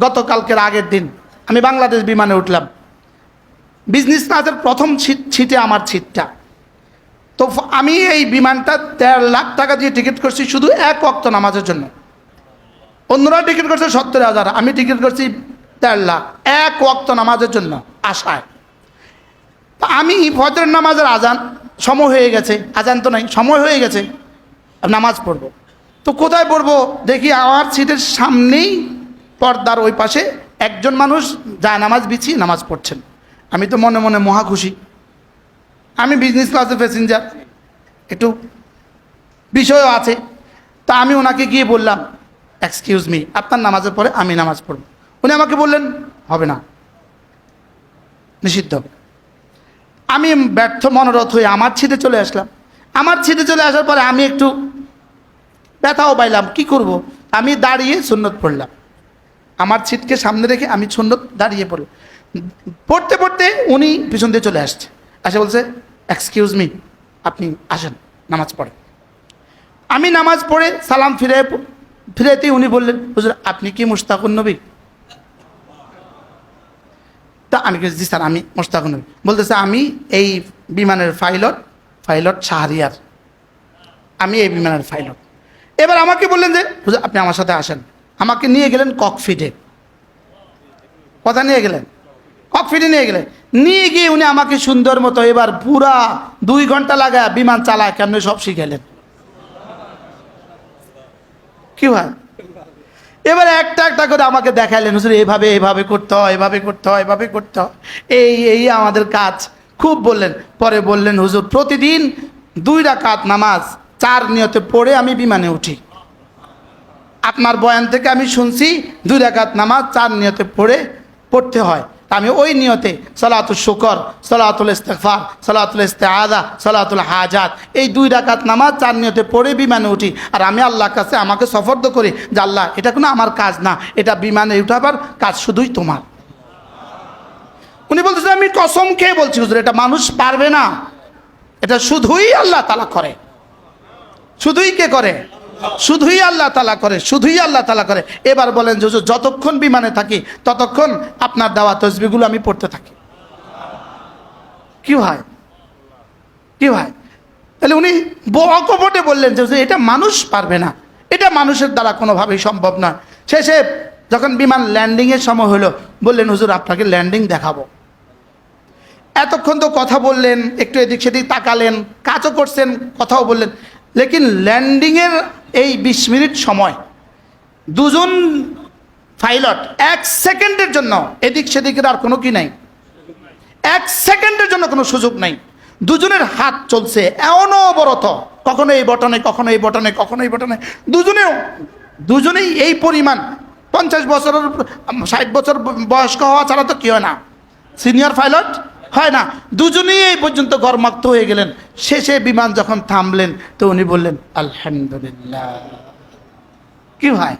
গতকালকের আগের দিন আমি বাংলাদেশ বিমানে উঠলাম। বিজনেস ক্লাসের প্রথম সিটে আমার সিটটা। তো আমি এই বিমানটা ১.৫ লাখ টাকা দিয়ে টিকিট করছি শুধু এক ওয়াক্ত নামাজের জন্য। অন্যরা টিকিট করছে ৭০,০০০, আমি টিকিট করছি ১.৫ লাখ এক ওয়াক্ত নামাজের জন্য আশায়। তো আমি ফজরের নামাজের আজান সময় হয়ে গেছে, আজান তো নাই, সময় হয়ে গেছে, নামাজ পড়বো। তো কোথায় পড়বো দেখি আমার সিটের সামনেই পর্দার ওই পাশে একজন মানুষ যায় নামাজ বিছিয়ে নামাজ পড়ছেন। আমি তো মনে মনে মহা খুশি, আমি বিজনেস ক্লাসের প্যাসেঞ্জার, একটু বিষয়ও আছে। তা আমি ওনাকে গিয়ে বললাম, এক্সকিউজ মি, আপনার নামাজের পরে আমি নামাজ পড়ব। উনি আমাকে বললেন হবে না, নিষিদ্ধ। আমি ব্যর্থ মনোরথ হয়ে আমার ছিটে চলে আসলাম। আমার ছিটে চলে আসার পরে আমি একটু ব্যথাও পাইলাম, কি করব, আমি দাঁড়িয়ে সুন্নত পড়লাম। আমার ছিটকে সামনে রেখে আমি সুন্নত দাঁড়িয়ে পড়লাম। পড়তে পড়তে উনি পিছন দিয়ে চলে আসছে, এসে বলছে এক্সকিউজ মি, আপনি আসেন নামাজ পড়েন। আমি নামাজ পড়ে সালাম ফিরেতেই উনি বললেন, হুজুর আপনি কি মুশতাকুন নবী? তা আমি জি স্যার আমি মুশতাকুন নবী। বলতেছে আমি এই বিমানের পাইলট শাহরিয়ার, আমি এই বিমানের পাইলট। এবার আমাকে বললেন যে হুজুর আপনি আমার সাথে আসেন। আমাকে নিয়ে গেলেন ককপিটে। কথা নিয়ে গেলেন ককপিটে, নিয়ে গিয়ে উনি আমাকে সুন্দর মতো এবার পুরা 2 ঘন্টা লাগায় বিমান চালায় কেমনে সব শিখালেন। কি হয়, এবারে একটা একটা করে আমাকে দেখাইলেন, হুজুর এভাবে এভাবে করতে হয়, এভাবে করতে হয়, এভাবে করতে হয়, এই আমাদের কাজ খুব বললেন। পরে বললেন হুজুর প্রতিদিন 2 রাকাত নামাজ 4 নিয়তে পড়ে আমি বিমানে উঠি। আপনার বয়ান থেকে আমি শুনছি 2 রাকাত নামাজ 4 নিয়তে পড়তে হয়। আমি ওই নিয়তে সালাতুল শুকর, সালাতুল ইস্তিগফার, সালাতুল ইস্তিআযা, সালাতুল হাজাত, এই 2 রাকাত নামাজ 4 নিয়তে পড়ে বিমানে উঠি। আর আমি আল্লাহর কাছে আমাকে সফর্দ করি যে আল্লাহ এটা কোনো আমার কাজ না, এটা বিমানে উঠাবার কাজ শুধুই তোমার। উনি বলতেছেন আমি কসম খেয়ে বলছি হুজুর এটা মানুষ পারবে না, এটা শুধুই আল্লাহ তাআলা করে। শুধুই কে করে? শুধুই আল্লাহ তাআলা করে, শুধুই আল্লাহ তাআলা করে। এবার বলেন যে যতক্ষণ বিমানে থাকি ততক্ষণ আপনার দেওয়া তসবিহগুলো আমি পড়তে থাকি। কি হয়, কি হয়? তাহলে উনি অকপটে বললেন যে এটা মানুষ পারবে না, এটা মানুষের দ্বারা কোনোভাবেই সম্ভব না। শেষে যখন বিমান ল্যান্ডিংয়ের সময় হলো বললেন হুজুর আপনাকে ল্যান্ডিং দেখাবো। এতক্ষণ তো কথা বললেন, একটু এদিক সেদিক তাকালেন, কাজও করছেন, কথাও বললেন, লেকিন ল্যান্ডিংয়ের এই 20 মিনিট সময় 2 জন পাইলট 1 সেকেন্ডের জন্য এদিক সেদিকের আর কোনো কি নাই, 1 সেকেন্ডের জন্য কোনো সুযোগ নাই। 2 জনের হাত চলছে অনবরত, কখনো এই বটনে, কখনো এই বটনে, কখনো এই বটনে। দুজনেই এই পরিমাণ 50 বছরের 60 বছর বয়স্ক হওয়া ছাড়া তো কি হয় না, সিনিয়র পাইলট হয় না। দুজনেই এই পর্যন্ত গরমাক্ত হয়ে গেলেন। শেষে বিমান যখন থামলেন তো উনি বললেন আলহামদুলিল্লাহ। কি হয়,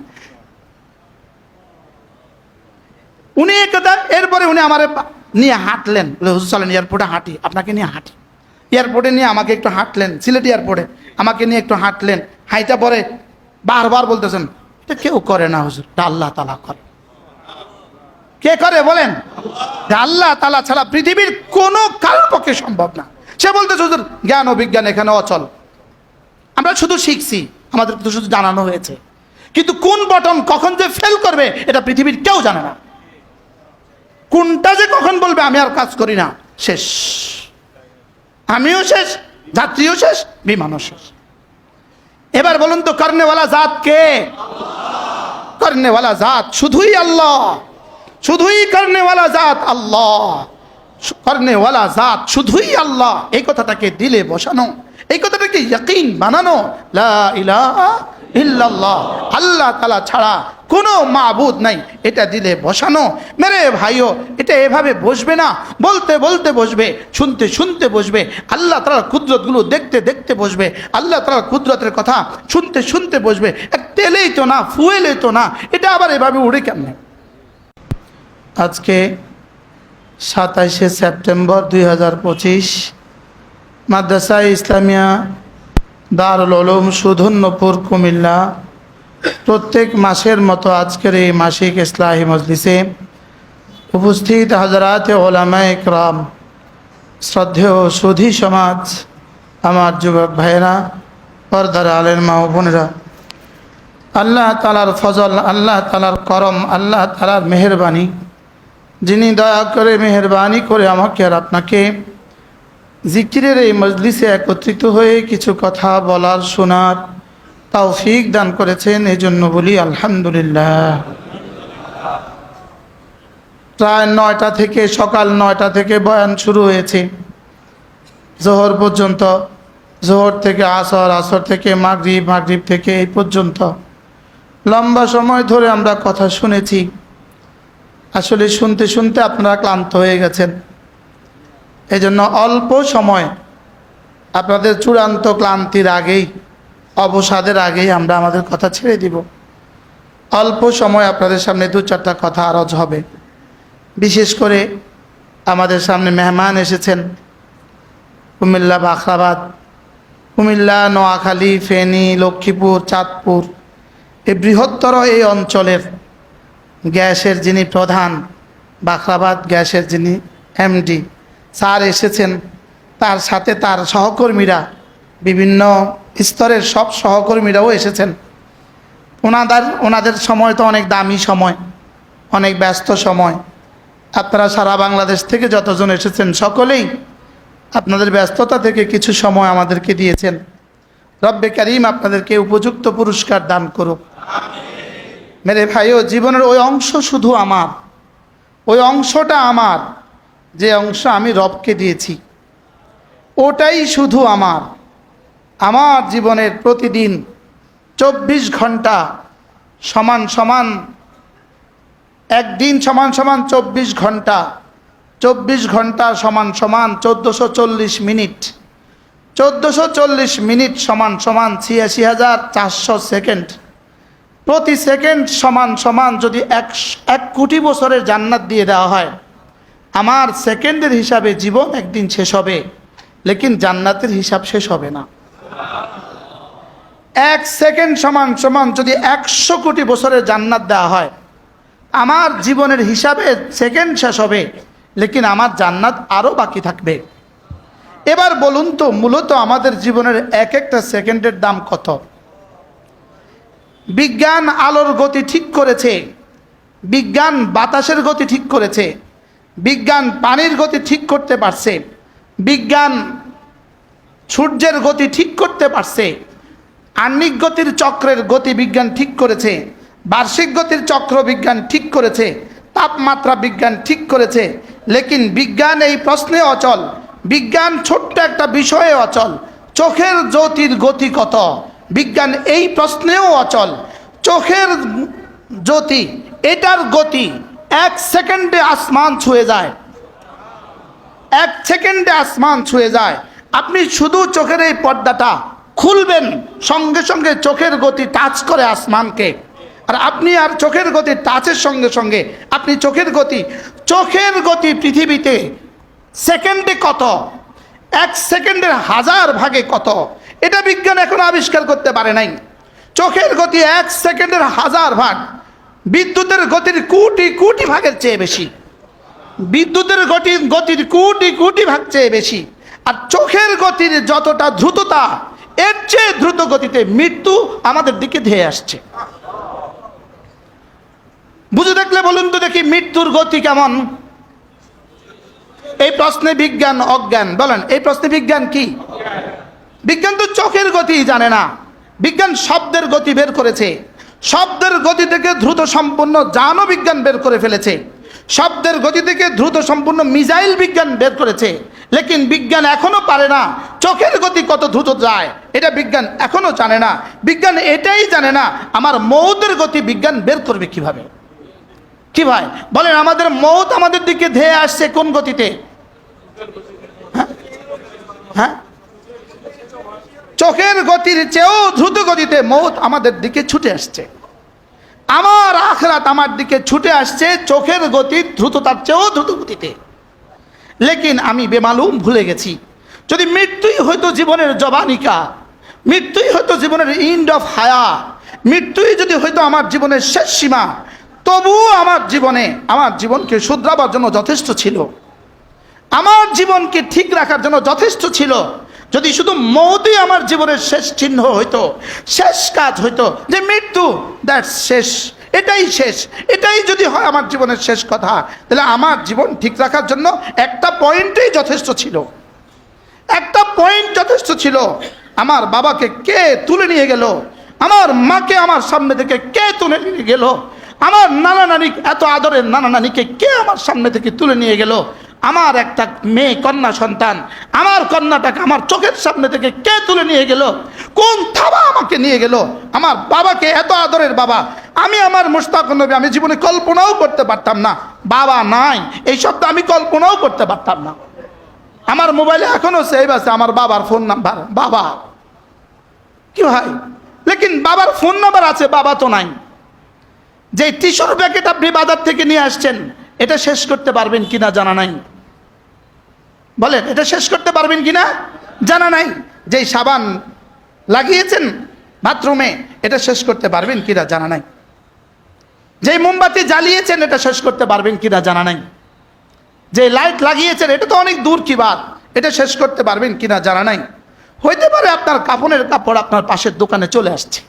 উনি একদা এরপরে উনি আমার নিয়ে হাঁটলেন, হুজুর চলেন এয়ারপোর্টে হাঁটি, আপনাকে নিয়ে হাঁটি। এয়ারপোর্টে নিয়ে আমাকে একটু হাঁটলেন, সিলেট এয়ারপোর্টে আমাকে নিয়ে একটু হাঁটলেন। হাইটা পরে বারবার বলতেছেন এটা কেউ করে না হুজুর, এটা আল্লাহ তাআলা করে। কে করে বলেন? আল্লাহ তাআলা ছাড়া পৃথিবীর কোনো কারোর পক্ষে সম্ভব না। সে বলতেছে হুজুর জ্ঞান ও বিজ্ঞান এখানে অচল, আমরা শুধু শিখছি, আমাদের তো শুধু জানানো হয়েছে, কিন্তু কোন বটন কখন যে ফেল করবে এটা পৃথিবীর কেউ জানে না। কোনটা যে কখন বলবে আমি আর কাজ করি না, শেষ, আমিও শেষ, যাত্রীও শেষ, বিমানও শেষ। এবার বলুন তো করনেওয়ালা জাত কে? করনেওয়ালা জাত শুধুই আল্লাহ, শুধুই করনেওয়ালা জাত আল্লাহ, করনেওয়ালা জাত শুধুই আল্লাহ। এই কথাটাকে দিলে বসানো, এই কথাটাকে ইয়াকিন বানানো, লা ইলাহা ইল্লাল্লাহ, আল্লাহ তাআলা ছাড়া কোনো মাবুদ নাই, এটা দিলে বসানো। মেরে ভাইও এটা এভাবে বসবে না, বলতে বলতে বসবে, শুনতে শুনতে বসবে, আল্লাহ তাআলার কুদরতগুলো দেখতে দেখতে বসবে, আল্লাহ তাআলার কুদরতের কথা শুনতে শুনতে বসবে। তেলেই তো না, ফুয়েলেই তো না, এটা আবার এভাবে উড়ে কেমনে? আজকে 27শে সেপ্টেম্বর 2025 মাদ্রাসা ইসলামিয়া দারুল উলুম সুধন্যপুর কুমিল্লা প্রত্যেক মাসের মতো আজকের এই মাসিক ইসলাহি মজলিসে উপস্থিত হযরত উলামায়ে ইকরাম, শ্রদ্ধেয় সুধী সমাজ, আমার যুবক ভাইয়েরা, পর্দার আলের মা ও বোনেরা, আল্লাহ তাআলার ফজল, আল্লাহ তাআলার করম, আল্লাহ তাআলার মেহেরবানি, যিনি দয়া করে মেহেরবানি করে আমাকে আর আপনাকে জিকিরের এই মজলিসে একত্রিত হয়ে কিছু কথা বলার, শোনার তৌফিক দান করেছেন, এই জন্য বলি আলহামদুলিল্লাহ। প্রায় 9টা থেকে, সকাল 9টা থেকে বয়ান শুরু হয়েছে জোহর পর্যন্ত, জোহর থেকে আসর, আসর থেকে মাগরিব, মাগরিব থেকে এই পর্যন্ত লম্বা সময় ধরে আমরা কথা শুনেছি। আসলে শুনতে শুনতে আপনারা ক্লান্ত হয়ে গেছেন, এই জন্য অল্প সময় আপনাদের চূড়ান্ত ক্লান্তির আগেই, অবসাদের আগেই আমরা আমাদের কথা ছেড়ে দিব। অল্প সময় আপনাদের সামনে 2-4টা কথা আরজ হবে। বিশেষ করে আমাদের সামনে মেহমান এসেছেন কুমিল্লা, বাখরাবাদ, কুমিল্লা, নোয়াখালী, ফেনী, লক্ষ্মীপুর, চাঁদপুর, এই বৃহত্তর এই অঞ্চলের গ্যাসের যিনি প্রধান, বাখরাবাদ গ্যাসের যিনি এমডি স্যার এসেছেন, তার সাথে তার সহকর্মীরা, বিভিন্ন স্তরের সব সহকর্মীরাও এসেছেন। ওনাদের সময় তো অনেক দামি সময়, অনেক ব্যস্ত সময়। আপনারা সারা বাংলাদেশ থেকে যতজন এসেছেন সকলেই আপনাদের ব্যস্ততা থেকে কিছু সময় আমাদেরকে দিয়েছেন। রব্বে কারীম আপনাদেরকে উপযুক্ত পুরস্কার দান করুক। মেরে ভাইও, জীবনের ওই অংশ শুধু আমার, ওই অংশটা আমার, যে অংশ আমি রবকে দিয়েছি, ওটাই শুধু আমার। আমার জীবনের প্রতিদিন 24 ঘন্টা সমান সমান, একদিন সমান সমান 24 ঘন্টা, 24 ঘন্টা সমান সমান 1440 মিনিট, 1440 মিনিট সমান সমান 86,400 সেকেন্ড। প্রতি সেকেন্ড সমান সমান যদি 1 কোটি বছরের জান্নাত দিয়ে দেওয়া হয়, আমার সেকেন্ডের হিসাবে জীবন একদিন শেষ হবে, লেকিন জান্নাতের হিসাব শেষ হবে না। 1 সেকেন্ড সমান সমান যদি 100 কোটি বছরের জান্নাত দেওয়া হয়, আমার জীবনের হিসাবে সেকেন্ড শেষ হবে, লেকিন আমার জান্নাত আরও বাকি থাকবে। এবার বলুন তো, মূলত আমাদের জীবনের এক একটা সেকেন্ডের দাম কত? বিজ্ঞান আলোর গতি ঠিক করেছে, বিজ্ঞান বাতাসের গতি ঠিক করেছে, বিজ্ঞান পানির গতি ঠিক করতে পারছে, বিজ্ঞান সূর্যের গতি ঠিক করতে পারছে, আহ্নিক গতির চক্রের গতি বিজ্ঞান ঠিক করেছে, বার্ষিক গতির চক্র বিজ্ঞান ঠিক করেছে, তাপমাত্রা বিজ্ঞান ঠিক করেছে। লেকিন বিজ্ঞান এই প্রশ্নে অচল, বিজ্ঞান ছোট্ট একটা বিষয়ে অচল। চোখের জ্যোতির গতি কত? বিজ্ঞান এই প্রশ্নেও অচল। চোখের জ্যোতি, এটার গতি 1 সেকেন্ডে আসমান ছুঁয়ে যায়, 1 সেকেন্ডে আসমান ছুঁয়ে যায়। আপনি শুধু চোখের এই পর্দাটা খুলবেন, সঙ্গে সঙ্গে চোখের গতি টাচ করে আসমানকে, আর আপনি আর চোখের গতি টাচের সঙ্গে সঙ্গে আপনি চোখের গতি পৃথিবীতে সেকেন্ডে কত? 1 সেকেন্ডের 1000 ভাগে কত? এটা বিজ্ঞান এখনো আবিষ্কার করতে পারে নাই। চোখের গতি 1 সেকেন্ডের 1000 ভাগ, বিদ্যুতের গতির কোটি কোটি ভাগের চেয়ে বেশি, বিদ্যুতের গতির কোটি কোটি ভাগ চেয়ে বেশি। আর চোখের গতির যতটা দ্রুততা, এর চেয়ে দ্রুত গতিতে মৃত্যু আমাদের দিকে ধেয়ে আসছে। বুঝে দেখলে বলুন তো দেখি, মৃত্যুর গতি কেমন? এই প্রশ্নে বিজ্ঞান অজ্ঞান। বলেন, এই প্রশ্নে বিজ্ঞান কি? বিজ্ঞান তো চোখের গতি জানে না। বিজ্ঞান শব্দের গতি বের করেছে, শব্দের গতি থেকে দ্রুত সম্পূর্ণ যানও বিজ্ঞান বের করে ফেলেছে, শব্দের গতি থেকে দ্রুত সম্পূর্ণ মিসাইল বিজ্ঞান বের করেছে। লেকিন বিজ্ঞান এখনো পারে না চোখের গতি কত দ্রুত যায়, এটা বিজ্ঞান এখনো জানে না। বিজ্ঞান এটাই জানে না আমার মৌতের গতি বিজ্ঞান বের করবে কিভাবে। কি ভাই বলেন, আমাদের মৌত আমাদের দিকে ধেয়ে আসছে কোন গতিতে? হ্যাঁ, চোখের গতির চেয়েও দ্রুত গতিতে মৌত আমাদের দিকে ছুটে আসছে। আমার আখরাত আমার দিকে ছুটে আসছে চোখের গতির দ্রুততার চেয়েও দ্রুত গতিতে। লেকিন আমি বেমালুম ভুলে গেছি, যদি মৃত্যুই হয়তো জীবনের জবানিকা, মৃত্যুই হয়তো জীবনের ইন্ড অফ হায়া, মৃত্যুই যদি হয়তো আমার জীবনের শেষ সীমা, তবুও আমার জীবনকে শুধরাবার জন্য যথেষ্ট ছিল, আমার জীবনকে ঠিক রাখার জন্য যথেষ্ট ছিল। যদি শুধু মৌতই আমার জীবনের শেষ চিহ্ন হইতো, শেষ কাজ হইতো, যে মৃত্যু, দ্যাটস শেষ, এটাই শেষ, এটাই যদি হয় আমার জীবনের শেষ কথা, তাহলে আমার জীবন ঠিক রাখার জন্য একটা পয়েন্টই যথেষ্ট ছিল, একটা পয়েন্ট যথেষ্ট ছিল। আমার বাবাকে কে তুলে নিয়ে গেল, আমার মাকে আমার সামনে থেকে কে তুলে নিয়ে গেল, আমার নানা নানি, এত আদরের নানা নানিকে কে আমার সামনে থেকে তুলে নিয়ে গেল, আমার একটা মেয়ে কন্যা সন্তান, আমার কন্যাটাকে আমার চোখের সামনে থেকে কে তুলে নিয়ে গেল, কোন থাবা আমাকে নিয়ে গেল, আমার বাবাকে, এত আদরের বাবা, আমি আমার মুশতাক নবী আমি জীবনে কল্পনাও করতে পারতাম না, বাবা নাই এই শব্দ আমি কল্পনাও করতে পারতাম না। আমার মোবাইলে এখনো সেভ আছে আমার বাবার ফোন নাম্বার, বাবা কি হয়, লেকিন বাবার ফোন নাম্বার আছে, বাবা তো নাই। যে টিস্যুর প্যাকেট আপনি বাজার থেকে নিয়ে আসছেন, এটা শেষ করতে পারবেন কিনা জানা নাই, বলেন এটা শেষ করতে পারবেন কিনা জানা নাই। যে সাবান লাগিয়েছেন বাথরুমে, এটা শেষ করতে পারবেন কিনা জানা নাই। যে মোমবাতি জ্বালিয়েছেন, এটা শেষ করতে পারবেন কিনা জানা নাই। যে লাইট লাগিয়েছেন, এটা তো অনেক দূর কি বাত, এটা শেষ করতে পারবেন কিনা জানা নাই। হইতে পারে আপনার কাফনের কাপড় আপনার পাশের দোকানে চলে আসছে।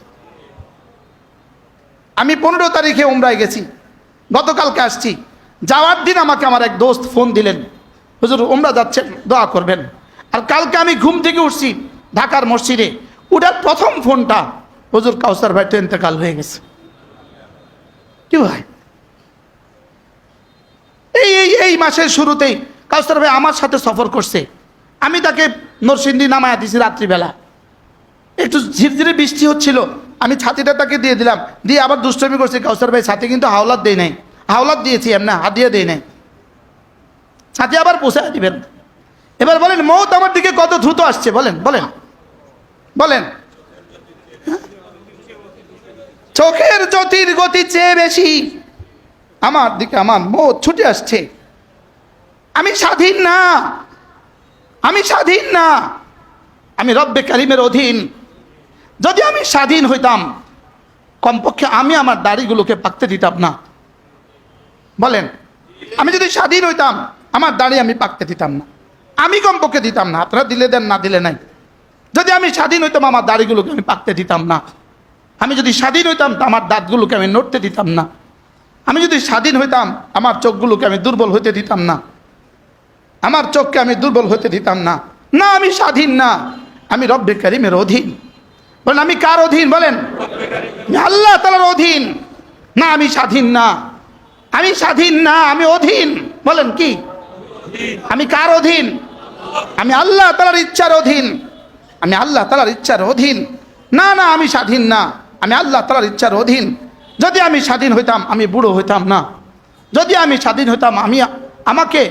আমি 15 তারিখে উমরায় গেছি, গতকালকে আসছি। যাওয়ার দিন আমাকে আমার এক দোস্ত ফোন দিলেন, হুজুর উমরা যাচ্ছেন, দোয়া করবেন। আর কালকে আমি ঘুম থেকে উঠছি ঢাকার মসজিদে, উঠার প্রথম ফোনটা, হুজুর কাউসার ভাই তো ইন্তেকাল হয়ে গেছে। কি ভাই, এই মাসের শুরুতেই কাউসার ভাই আমার সাথে সফর করছে, আমি তাকে নরসিংদী নামায়া দিছি রাত্রিবেলা, একটু ঝিরঝিরে বৃষ্টি হচ্ছিল, আমি ছাতিটা তাকে দিয়ে দিলাম, দিয়ে আবার দুষ্টমি করছি, কাউসার ভাই ছাতি কিন্তু হাওলাত দেয় নাই, হাওলাত দিয়েছি এমনি হাতিয়ে দেয় নাই, ছাতি আবার পোষায় দিবেন। এবার বলেন মৌত আমার দিকে কত দ্রুত আসছে, বলেন বলেন বলেন, চোখের জ্যোতির গতি চেয়ে বেশি আমার দিকে আমার মৌত ছুটে আসছে। আমি স্বাধীন না, আমি স্বাধীন না, আমি রব্বে কারিমের অধীন। যদি আমি স্বাধীন হইতাম, কমপক্ষে আমি আমার দাড়িগুলোকে পাকতে দিতাম না, বলেন। আমি যদি স্বাধীন হইতাম, আমার দাড়ি আমি পাকতে দিতাম না, আমি কমপক্ষে দিতাম না, আপনারা দিলে দেন না দিলে নাই। যদি আমি স্বাধীন হইতাম, আমার দাড়িগুলোকে আমি পাকতে দিতাম না। আমি যদি স্বাধীন হইতাম, তো আমার দাঁতগুলোকে আমি নড়তে দিতাম না। আমি যদি স্বাধীন হইতাম, আমার চোখগুলোকে আমি দুর্বল হইতে দিতাম না, আমার চোখকে আমি দুর্বল হতে দিতাম না। না, আমি স্বাধীন না, আমি রব্বে কারিমের অধীন। বলেন আমি কার অধীন, বলেন আল্লাহ তাআলার অধীন। না আমি স্বাধীন না, আমি স্বাধীন না, আমি অধীন। বলেন কি, আমি কার অধীন? আমি আল্লাহ তাআলার ইচ্ছার অধীন, আমি আল্লাহ তাআলার ইচ্ছার অধীন। না না, আমি স্বাধীন না, আমি আল্লাহ তাআলার ইচ্ছার অধীন। যদি আমি স্বাধীন হইতাম, আমি বুড়ো হইতাম না। যদি আমি স্বাধীন হইতাম, আমাকে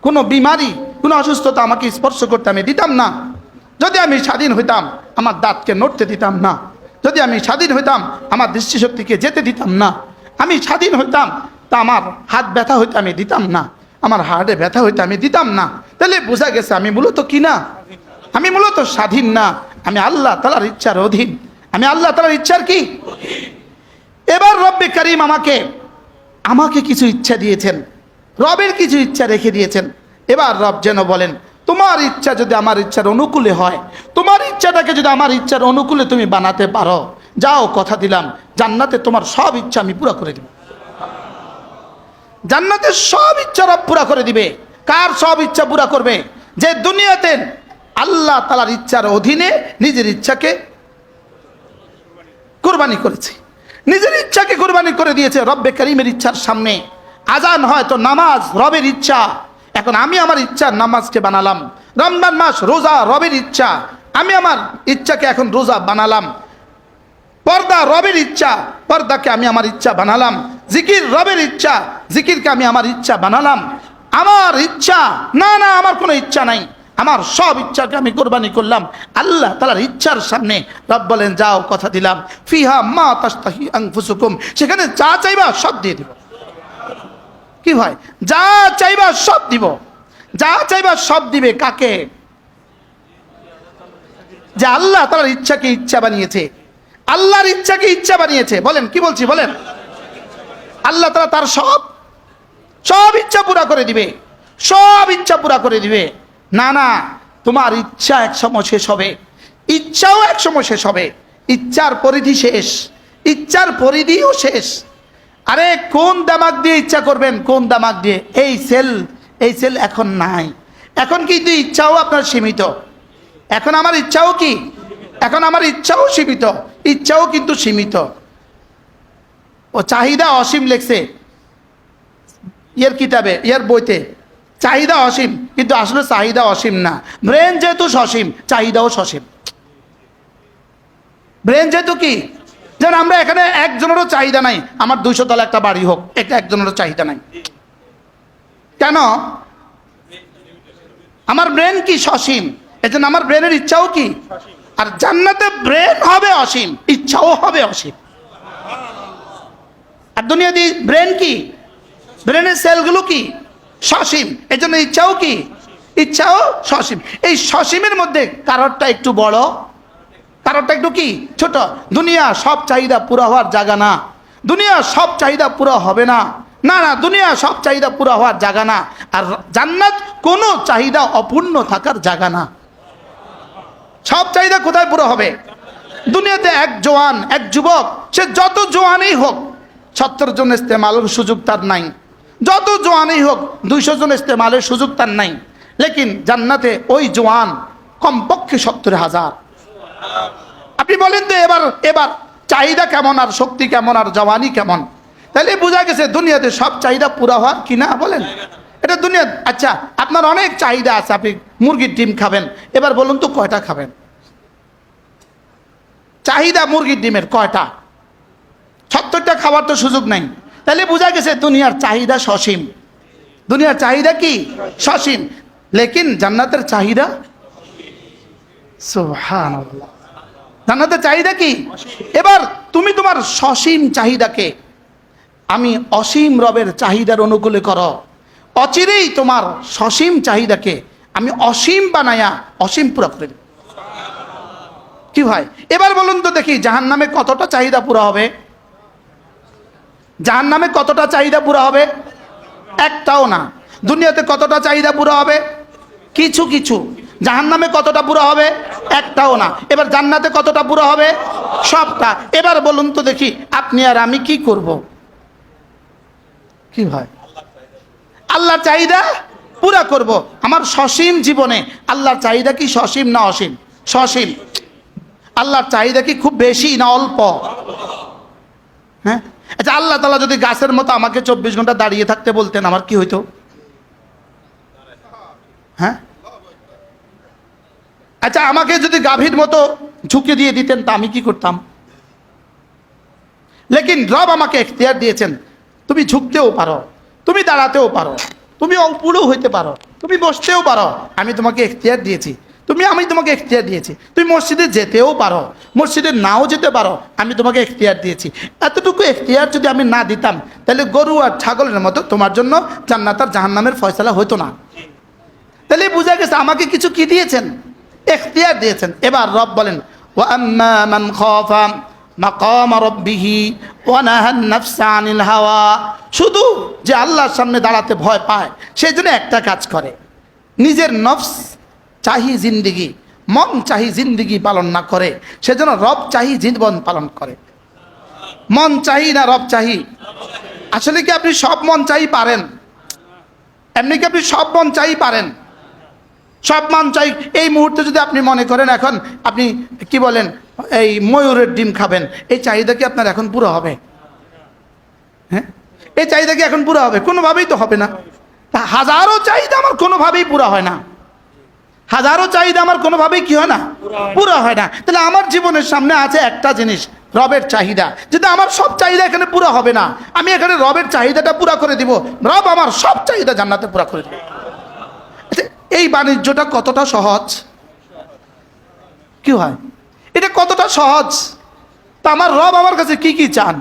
কোনো বিমারি, কোনো অসুস্থতা আমাকে স্পর্শ করতে আমি দিতাম না। যদি আমি স্বাধীন হইতাম, আমার দাঁতকে নড়তে দিতাম না। যদি আমি স্বাধীন হইতাম, আমার দৃষ্টিশক্তিকে যেতে দিতাম না। আমি স্বাধীন হইতাম, তা আমার হাত ব্যথা হইতে আমি দিতাম না, আমার হাড়ে ব্যথা হইতে আমি দিতাম না। তাহলে বোঝা গেছে আমি মূলত কি না, আমি মূলত স্বাধীন না, আমি আল্লাহ তাআলার ইচ্ছার অধীন। আমি আল্লাহ তাআলার ইচ্ছার কি? এবার রব্বে কারিম আমাকে কিছু ইচ্ছা দিয়েছেন, রবের কিছু ইচ্ছা রেখে দিয়েছেন। এবার রব যেন বলেন, তোমার ইচ্ছা যদি আমার ইচ্ছার অনুকূলে হয়, তোমার ইচ্ছাটাকে যদি আমার ইচ্ছার অনুকূলে তুমি বানাতে পারো, যাও কথা দিলাম জান্নাতে তোমার সব ইচ্ছা আমি পুরা করে দিব। জান্নাতের সব ইচ্ছা রব পুরা করে দিবে। কার সব ইচ্ছা পুরা করবে? যে দুনিয়াতে আল্লাহ তাআলার ইচ্ছার অধীনে নিজের ইচ্ছাকে কুরবানি করেছে, নিজের ইচ্ছাকে কুরবানি করে দিয়েছে রব্বে কারিমের ইচ্ছার সামনে। আজান হয় তো নামাজ রবের ইচ্ছা, এখন আমি আমার ইচ্ছার নামাজকে বানালাম। রমজান মাস রোজা রবের ইচ্ছা, আমি আমার ইচ্ছাকে এখন রোজা বানালাম। পর্দা রবের ইচ্ছা, পর্দাকে আমি আমার ইচ্ছা বানালাম। জিকির রবের ইচ্ছা, জিকিরকে আমি আমার ইচ্ছা বানালাম। আমার ইচ্ছা না, না আমার কোনো ইচ্ছা নাই, আমার সব ইচ্ছাকে আমি কোরবানি করলাম আল্লাহ তাআলার ইচ্ছার সামনে। রব বলেন, যাও কথা দিলাম, ফিহা মা তাশতাহি আনফুসুকুম, সেখানে যা চাইবা সব দিয়ে দিব। কি ভাই, যা চাইবা সব দিব, যা চাইবা সব দিবে। কাকে? যে আল্লাহ তাআলার ইচ্ছাকে ইচ্ছা বানিয়েছে, আল্লাহর ইচ্ছাকে ইচ্ছা বানিয়েছে। বলেন কি বলছি বলেন, আল্লাহ তাআলা তার সব ইচ্ছা পুরা করে দিবে, সব ইচ্ছা পুরা করে দিবে। না না, তোমার ইচ্ছা এক সময় শেষ হবে, ইচ্ছাও এক সময় শেষ হবে, ইচ্ছার পরিধি শেষ, ইচ্ছার পরিধিও শেষ। আরে কোন দামাগ দিয়ে ইচ্ছা করবেন, কোন দামাগ দিয়ে? এই সেল এখন নাই। এখন কিন্তু ইচ্ছাও আপনার সীমিত। এখন আমার ইচ্ছাও কি, এখন আমার ইচ্ছাও সীমিত, ইচ্ছাও কিন্তু সীমিত। ও চাহিদা অসীম লেখছে কিতাবে, বইতে, চাহিদা অসীম, কিন্তু আসলে চাহিদা অসীম না। ব্রেন যেহেতু সসীম, চাহিদাও সসীম। ব্রেন যেহেতু কি, যেন আমরা এখানে একজনেরও চাহিদা নাই আমার 200 তলা একটা বাড়ি হোক, এটা একজনেরও চাহিদা নাই। কেন? আমার ব্রেন কি সসীম, এজন্য আমার ব্রেনের ইচ্ছাও কি। আর জান্নাতে ব্রেন হবে অসীম, ইচ্ছাও হবে অসীম। আর দুনিয়াতে ব্রেন কি, ব্রেনের সেলগুলো কি সসীম, এজন্য ইচ্ছাও কি, ইচ্ছাও সসীম। এই সসীমের মধ্যে কারোরটা একটু বড়, কারোরটা একটু কি ছোট। দুনিয়া সব চাহিদা পুরো হওয়ার জায়গা না, দুনিয়া সব চাহিদা পুরো হবে না, না না, দুনিয়া সব চাহিদা পুরো হওয়ার জায়গা না। আর জান্নাত কোনো চাহিদা অপূর্ণ থাকার জায়গা না। সব চাহিদা কোথায় পুরো হবে? দুনিয়াতে এক জওয়ান, এক যুবক, সে যত জওয়ানই হোক 70 জন ইস্তেমালের সুযোগ তার নাই, যত জওয়ানই হোক 200 জন ইস্তেমালের সুযোগ তার নাই। লেকিন জান্নাতে ওই জওয়ান কমপক্ষে 70,000। আপনি বলেন তো এবার চাহিদা কেমন, আর শক্তি কেমন, আর জওয়ানি কেমন? তাহলে বোঝা গেছে দুনিয়াতে সব চাহিদা পুরা হওয়ার কিনা। বলেন এটা দুনিয়া। আচ্ছা, আপনার অনেক চাহিদা আছে, আপনি মুরগির ডিম খাবেন, এবার বলুন তো কয়টা খাবেন? চাহিদা মুরগির ডিমের কয়টা? 70টা খাবার তো সুযোগ নাই। তাহলে বোঝা গেছে দুনিয়ার চাহিদা সসীম, দুনিয়ার চাহিদা কি সসীম। লেকিন জান্নাতের চাহিদা, সুবহানাল্লাহ, জান্নাতের চাহিদা কি? এবার তুমি তোমার সসীম চাহিদাকে আমি অসীম রবের চাহিদার অনুকূলে করো, অচিরেই তোমার সসীম চাহিদাকে আমি অসীম বানায়া অসীম পুরা করে দেব। কি ভাই, এবার বলুন তো দেখি জাহান্নামে কতটা চাহিদা পুরা হবে? জাহান্নামে কতটা চাহিদা পুরা হবে? একটাও না। দুনিয়াতে কতটা চাহিদা পুরা হবে? কিছু কিছু। জাহান্নামে কতটা পুরা হবে? একটাও না। এবার জান্নাতে কতটা পুরা হবে? সবটা। এবার বলুন তো দেখি আপনি আর আমি কি করব? কি ভাই, আল্লাহর চাহিদা পুরা করব। আমার সসীম জীবনে আল্লাহর চাহিদা কি সসীম না অসীম? সসীম। আল্লাহর চাহিদা কি খুব বেশি না অল্প? হ্যাঁ, আচ্ছা, আল্লাহ তাআলা যদি গাছের মতো আমাকে 24 ঘন্টা দাঁড়িয়ে থাকতে বলতেন, আমার কি হইতো? হ্যাঁ, আচ্ছা, আমাকে যদি গাভীর মতো ঝুঁকে দিয়ে দিতেন তা আমি কি করতাম? লেকিন রব আমাকে এখতিয়ার দিয়েছেন, তুমি ঝুঁকতেও পারো, তুমি দাঁড়াতেও পারো, তুমি উপরেও হইতে পারো, তুমি বসতেও পারো। আমি তোমাকে এখতিয়ার দিয়েছি, আমি তোমাকে এখতিয়ার দিয়েছি। তুমি মসজিদে যেতেও পারো, মসজিদে নাও যেতে পারো, আমি তোমাকে এখতিয়ার দিয়েছি। এতটুকু এখতিয়ার যদি আমি না দিতাম, তাহলে গরু আর ছাগলের মতো তোমার জন্য জান্নাত আর জাহান্নামের ফয়সালা হতো না। তাহলে বোঝা গেছে আমাকে কিছু কি দিয়েছেন? এখতিয়ার দিয়েছেন। এবার রব বলেন, ওয়া আম্মা মান খাফা মাকাম রাব্বিহি ওয়া নাহান নাফসা আনিল হাওয়া। শুধু যে আল্লাহর সামনে দাঁড়াতে ভয় পায়, সেই জন্য একটা কাজ করে, নিজের নফস চাহি জিন্দিগি, মন চাহি জিন্দিগি পালন না করে, সেজন্য রব চাহি জীবন পালন করে। মন চাহি না রব চাহি? আসলে কি আপনি সব মন চাই পারেন? এমনি কি আপনি সব মন চাই পারেন? সব মন চাই এই মুহূর্তে যদি আপনি মনে করেন এখন আপনি কি বলেন এই ময়ূরের ডিম খাবেন, এই চাহিদা কি আপনার এখন পুরো হবে? হ্যাঁ, এই চাহিদা কি এখন পুরো হবে? কোনোভাবেই তো হবে না। হাজারো চাহিদা আমার কোনোভাবেই পুরো হয় না, হাজারো চাহিদা আমার কোনোভাবেই কি হয় না, পুরো হয় না। তাহলে আমার জীবনের সামনে আছে একটা জিনিস, রবের চাহিদা। যদি আমার সব চাহিদা এখানে পুরো হবে না, আমি এখানে রবের চাহিদাটা পুরো করে দিব, রব আমার সব চাহিদা জান্নাতে পুরো করে দিব। এই বাণিজ্যটা কতটা সহজ? কি হয়, এটা কতটা সহজ? তা আমার রব আমার কাছে কি কি চান?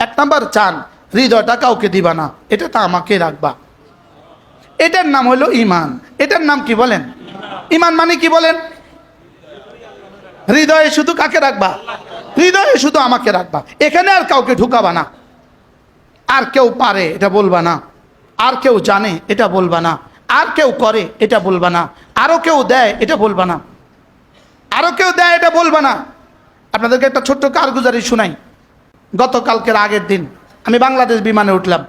1 নাম্বার চান হৃদয়টা কাউকে দিবা না, এটা তা আমাকে রাখবা। এটার নাম হলো ইমান। এটার নাম কি বলেন? ইমান মানে কি বলেন? হৃদয়ে শুধু কাকে রাখবা? হৃদয়ে শুধু আমাকে রাখবা। এখানে আর কাউকে ঢুকাবা না। আর কেউ পারে এটা বলবা না, আর কেউ জানে এটা বলবা না, আর কেউ করে এটা বলবা না, আরো কেউ দেয় এটা বলবা না, আরো কেউ দেয় এটা বলবা না। আপনাদেরকে একটা ছোট্ট কারগুজারি শোনাই। গতকালকের আগের দিন আমি বাংলাদেশ বিমানে উঠলাম।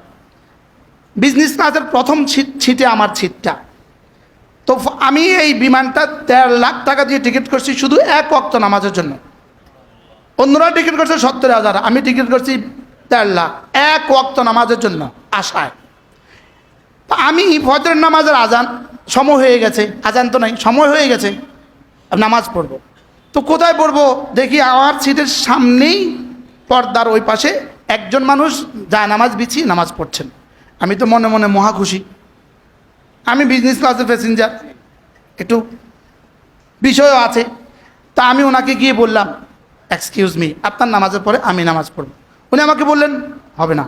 বিজনেস ক্লাসের প্রথম ছিটে আমার ছিটটা। তো আমি এই বিমানটা ১.৫ লাখ টাকা দিয়ে টিকিট করছি শুধু এক ওয়াক্ত নামাজের জন্য। অন্যরা টিকিট করছে ৭০,০০০, আমি টিকিট করছি ১.৫ লাখ এক ওয়াক্ত নামাজের জন্য আশায়। আমি ফজরের নামাজের আজান সময় হয়ে গেছে, আজান তো নাই, সময় হয়ে গেছে, নামাজ পড়ব। তো কোথায় পড়বো দেখি আমার সিটের সামনেই পর্দার ওই পাশে একজন মানুষ যা নামাজ বিছিয়ে নামাজ পড়ছেন। আমি তো মনে মনে মহা খুশি। আমি বিজনেস ক্লাসের প্যাসেঞ্জার, একটু বিষয়ও আছে। তা আমি ওনাকে গিয়ে বললাম, এক্সকিউজ মি, আপনার নামাজের পরে আমি নামাজ পড়ব। উনি আমাকে বললেন হবে না,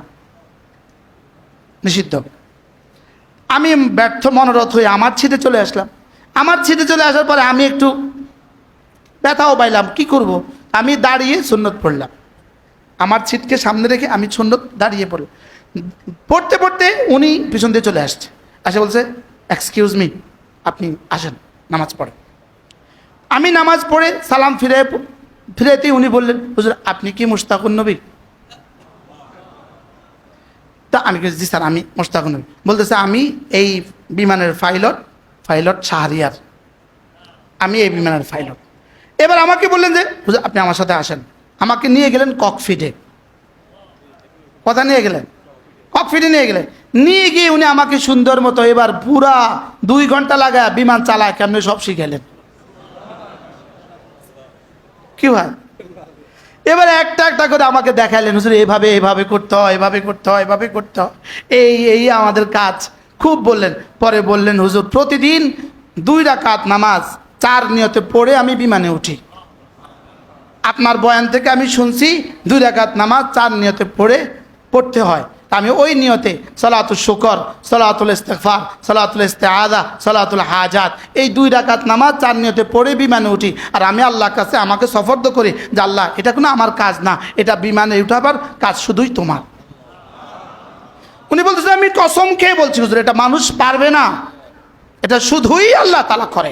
নিষিদ্ধ হবে। আমি ব্যর্থ মনোরথ হয়ে আমার ছিটে চলে আসলাম। আমার ছিটে চলে আসার পরে আমি একটু ব্যথাও পাইলাম, কি করব? আমি দাঁড়িয়ে সুন্নত পড়লাম। আমার ছিটকে সামনে রেখে আমি সুন্নত দাঁড়িয়ে পড়লাম। পড়তে পড়তে উনি পিছন দিয়ে চলে আসছে, আসে বলছে এক্সকিউজ মি, আপনি আসেন নামাজ পড়েন। আমি নামাজ পড়ে সালাম ফিরাইতেই উনি বললেন, হুজুর আপনি কি মুশতাকুন নবী? তা আমি জি স্যার আমি মুশতাকুন নবী। বলতেছে আমি এই বিমানের পাইলট শাহরিয়ার, আমি এই বিমানের পাইলট। এবার আমাকে বললেন যে হুজুর আপনি আমার সাথে আসেন। আমাকে নিয়ে গেলেন ককপিটে। কথা নিয়ে গেলেন ককপিটে, নিয়ে গিয়ে উনি আমাকে সুন্দর মতো এবার পুরা 2 ঘন্টা লাগায় বিমান চালায় কেমনে সব শিখাইলেন। কি হয়? এবার একটা একটা করে আমাকে দেখাইলেন, হুজুর এভাবে এভাবে করতে হয়, এভাবে করতে হয়, এভাবে করতে হয়, এই আমাদের কাজ খুব বললেন। পরে বললেন হুজুর প্রতিদিন 2 রাকাত নামাজ 4 নিয়তে পড়ে আমি বিমানে উঠি। আপনার বয়ান থেকে আমি শুনছি 2 রাকাত নামাজ 4 নিয়তে পড়তে হয়। আমি ওই নিয়তে সালাতুল শুকর, সালাতুল ইস্তিগফার, সালাতুল ইস্তিআযা, সালাতুল হাজাত, এই 2 রাকাত নামাজ 4 নিয়তে পড়ে বিমানে উঠি। আর আমি আল্লাহর কাছে আমাকে সফর্দ করি যে আল্লাহ এটা কোনো আমার কাজ না, এটা বিমানে উঠাবার কাজ শুধুই তোমার। উনি বলতেছেন আমি কসম খেয়ে বলছি হুজুর এটা মানুষ পারবে না, এটা শুধুই আল্লাহ তাআলা করে।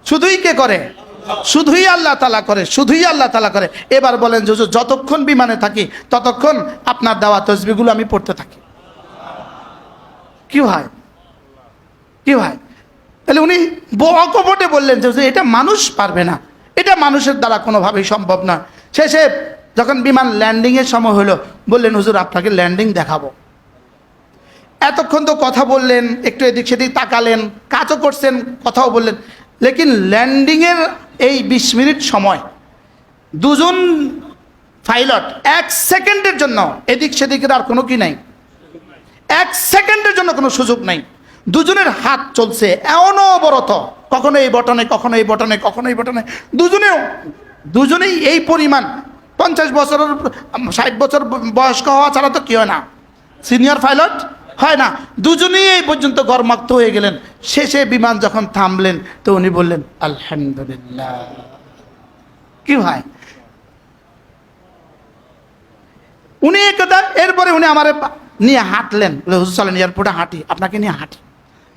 শুধুই কে করে? শুধুই আল্লাহ তাআলা করে, শুধুই আল্লাহ তাআলা করে। এবার বলেন যে হুজুর যতক্ষণ বিমানে থাকি ততক্ষণ আপনার দেওয়া তাসবিহগুলো আমি পড়তে থাকি। কি হয়? কি হয়? তাহলে উনি অকপটে বললেন যে এটা মানুষ পারবে না, এটা মানুষের দ্বারা কোনোভাবেই সম্ভব না। শেষে যখন বিমান ল্যান্ডিংয়ের সময় হলো বললেন হুজুর আপনাকে ল্যান্ডিং দেখাবো। এতক্ষণ তো কথা বললেন, একটু এদিক সেদিক তাকালেন, কাজও করছেন, কথাও বললেন, লেকিন ল্যান্ডিংয়ের এই 20 মিনিট সময় 2 জন পাইলট 1 সেকেন্ডের জন্য এদিক সেদিকের আর কোনো কি নাই, 1 সেকেন্ডের জন্য কোনো সুযোগ নাই। 2 জনের হাত চলছে অনবরত, কখনো এই বটনে, কখনো এই বটনে, কখনো এই বটনে। দুজনেই এই পরিমাণ 50 বছরের 60 বছর বয়স্ক হওয়া ছাড়া তো কি হয় না, সিনিয়র পাইলট হয় না। দুজনেই এই পর্যন্ত গরমাক্ত হয়ে গেলেন। শেষে বিমান যখন থামলেন তো উনি বললেন আলহামদুলিল্লাহ। কি ভাই? উনি একদা এরপরে উনি আমার নিয়ে হাঁটলেন, হুজুর চলেন এয়ারপোর্টে হাঁটি, আপনাকে নিয়ে হাঁটি।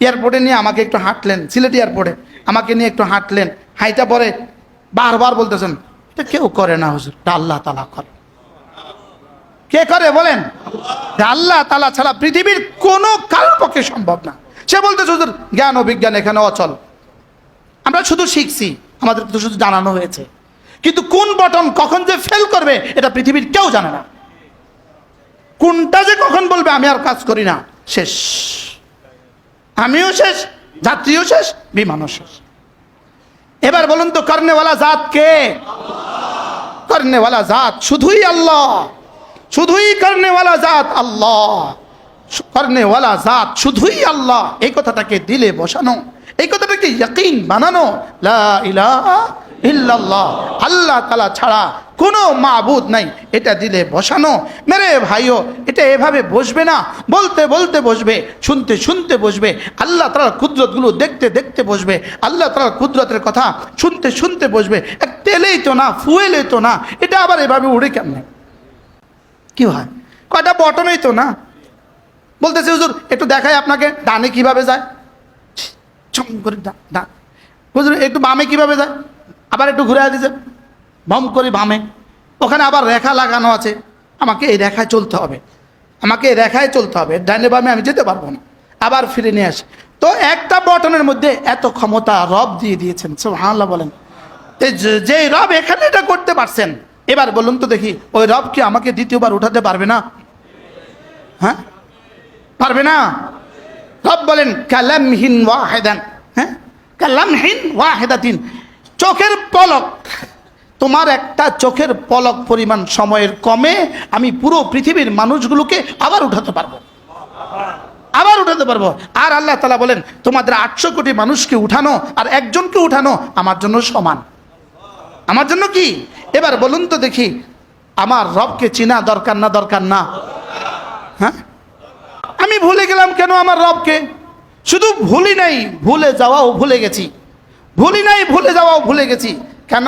এয়ারপোর্টে নিয়ে আমাকে একটু হাঁটলেন, সিলেট এয়ারপোর্টে আমাকে নিয়ে একটু হাঁটলেন। হাঁটা পরে বারবার বলতেছেন এটা কেউ করে না হুজুর, এটা আল্লাহ তাআলা করে। কে করে বলেন? আল্লাহ তাআলা ছাড়া পৃথিবীর কোনো কারোর পক্ষে সম্ভব না। সে বলতেছে হুজুর জ্ঞান ও বিজ্ঞান এখানে অচল, আমরা শুধু শিখছি, আমাদের তো শুধু জানানো হয়েছে, কিন্তু কোন বটন কখন যে ফেল করবে এটা পৃথিবীর কেউ জানে না। কোনটা যে কখন বলবে আমি আর কাজ করি না, শেষ, আমিও শেষ, যাত্রীও শেষ, বিমানও শেষ। এবার বলুন তো করনেওয়ালা জাত কে? করনেওয়ালা জাত শুধুই আল্লাহ, শুধুই করনেওয়ালা জাত আল্লাহ, করনেওয়ালা জাত শুধুই আল্লাহ। এই কথাটাকে দিলে বসানো, এই কথাটাকে ইয়াকিন বানানো, লা ইলাহা ইল্লাল্লাহ, আল্লাহ তাআলা ছাড়া কোনো মাবুদ নাই, এটা দিলে বসানো। মেরে ভাইও, এটা এভাবে বসবে না, বলতে বলতে বসবে, শুনতে শুনতে বসবে, আল্লাহ তাআলার কুদরতগুলো দেখতে দেখতে বসবে, আল্লাহ তাআলার কুদরতের কথা শুনতে শুনতে বসবে। এক তেলেই তো না, ফুয়েলেই তো না, এটা আবার এভাবে উড়ে কেমনে? কি হয়, কয়টা বটনই তো না। বলতেছে হুজুর একটু দেখাই আপনাকে, ডানে কিভাবে যায়, ছম করে ডান। হুজুর একটু বামে কিভাবে যায়, আবার একটু ঘুরে দিয়েছে, ভম করে বামে, ওখানে আবার রেখা লাগানো আছে, আমাকে এই রেখায় চলতে হবে, আমাকে এই রেখায় চলতে হবে, ডানে বামে আমি যেতে পারবো না, আবার ফিরে নিয়ে আসে। তো একটা বটনের মধ্যে এত ক্ষমতা রব দিয়ে দিয়েছেন, সুবহানাল্লাহ বলেন। যে রব এখানে এটা করতে পারছেন, এবার বলুন তো দেখি, ওই রব কি আমাকে দ্বিতীয়বার উঠাতে পারবে না? হ্যাঁ, পারবে না? রব বলেন কালামহিন ওয়াহিদান, হ্যাঁ, কালামহিন ওয়াহিদাতিন, চোখের পলক, তোমার একটা চোখের পলক পরিমাণ সময়ের কমে আমি পুরো পৃথিবীর মানুষগুলোকে আবার উঠাতে পারবো, আবার উঠাতে পারবো। আর আল্লাহ তাআলা বলেন তোমাদের 800 কোটি মানুষকে উঠানো আর একজনকে উঠানো আমার জন্য সমান, আমার জন্য কি? এবার বলুন তো দেখি, আমার রবকে চিনা দরকার না দরকার না? হ্যাঁ, আমি ভুলে গেলাম কেন আমার রবকে? শুধু ভুলি নাই, ভুলে যাওয়াও ভুলে গেছি, ভুলি নাই, ভুলে যাওয়াও ভুলে গেছি। কেন?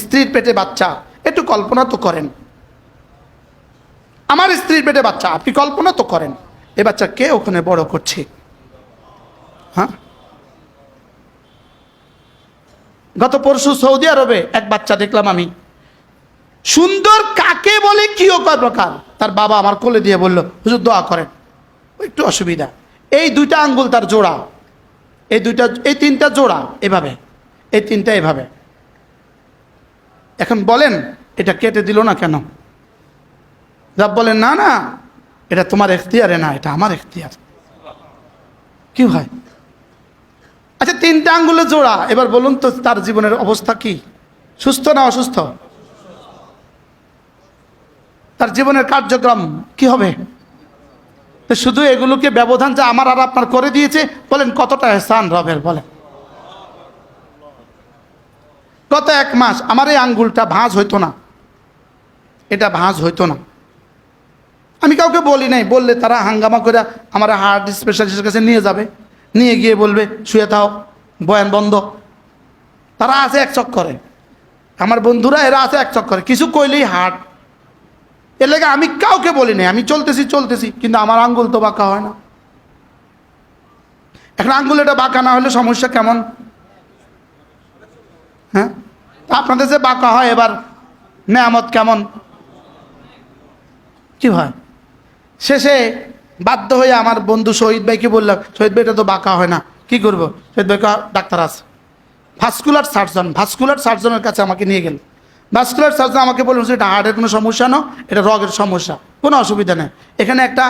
স্ত্রীর পেটে বাচ্চা, একটু কল্পনা তো করেন, আমার স্ত্রীর পেটে বাচ্চা, আপনি কল্পনা তো করেন, এ বাচ্চা কে ওখানে বড় করছে? হ্যাঁ, গত পরশু সৌদি আরবে এক বাচ্চা দেখলাম আমি, সুন্দর কাকে বলে কি ও কয় প্রকার। তার বাবা আমার কোলে দিয়ে বলল হুজুর দোয়া করেন, একটু অসুবিধা, এই দুইটা আঙ্গুল তার জোড়া, এই দুইটা, এই তিনটা জোড়া এভাবে, এই তিনটা এভাবে। এখন বলেন এটা কেটে দিল না কেন? রব বলেন না না, এটা তোমার এখতিয়ারে না, এটা আমার এখতিয়ার। কি হয়? আচ্ছা, তিনটা আঙ্গুলে জোড়া, এবার বলুন তো তার জীবনের অবস্থা কি, সুস্থ না অসুস্থ? তার জীবনের কার্যক্রম কি হবে? তো শুধু এগুলোকে ব্যবধান যা আমার আর আপনার করে দিয়েছে, বলেন কতটা এহসান রবের, বলেন। গত 1 মাস আমার এই আঙ্গুলটা ভাঁজ হইতো না, এটা ভাঁজ হইতো না, আমি কাউকে বলি নাই, বললে তারা হাঙ্গামা করে আমার হার্ট স্পেশালিস্টের কাছে নিয়ে যাবে, নিয়ে গিয়ে বলবে শুয়ে থাও, বয়ান বন্ধ। তারা আছে এক চক্করে, আমার বন্ধুরা এরা আছে এক চক্করে, কিছু কইলেই হার্ট। এর লেগে আমি কাউকে বলি নাই, আমি চলতেছি চলতেছি, কিন্তু আমার আঙ্গুল তো বাঁকা হয় না। এখন আঙ্গুল এটা বাঁকা না হলে সমস্যা কেমন? হ্যাঁ, আপনাদের যে বাঁকা হয়, এবার নেয়ামত কেমন? কি হয়? শেষে বাধ্য হয়ে আমার বন্ধু শহীদ ভাইকে বললাম, শহীদ ভাই এটা তো বাঁকা হয় না, কি করবো? শহীদ ভাই ডাক্তার আছে, ভাস্কুলার সার্জন, ভাস্কুলার সার্জনের কাছে আমাকে নিয়ে গেল। ভাস্কুলার সার্জন আমাকে বলুন এটা হার্টের কোনো সমস্যা না, এটা রগের সমস্যা, কোনো অসুবিধা নেই। এখানে একটা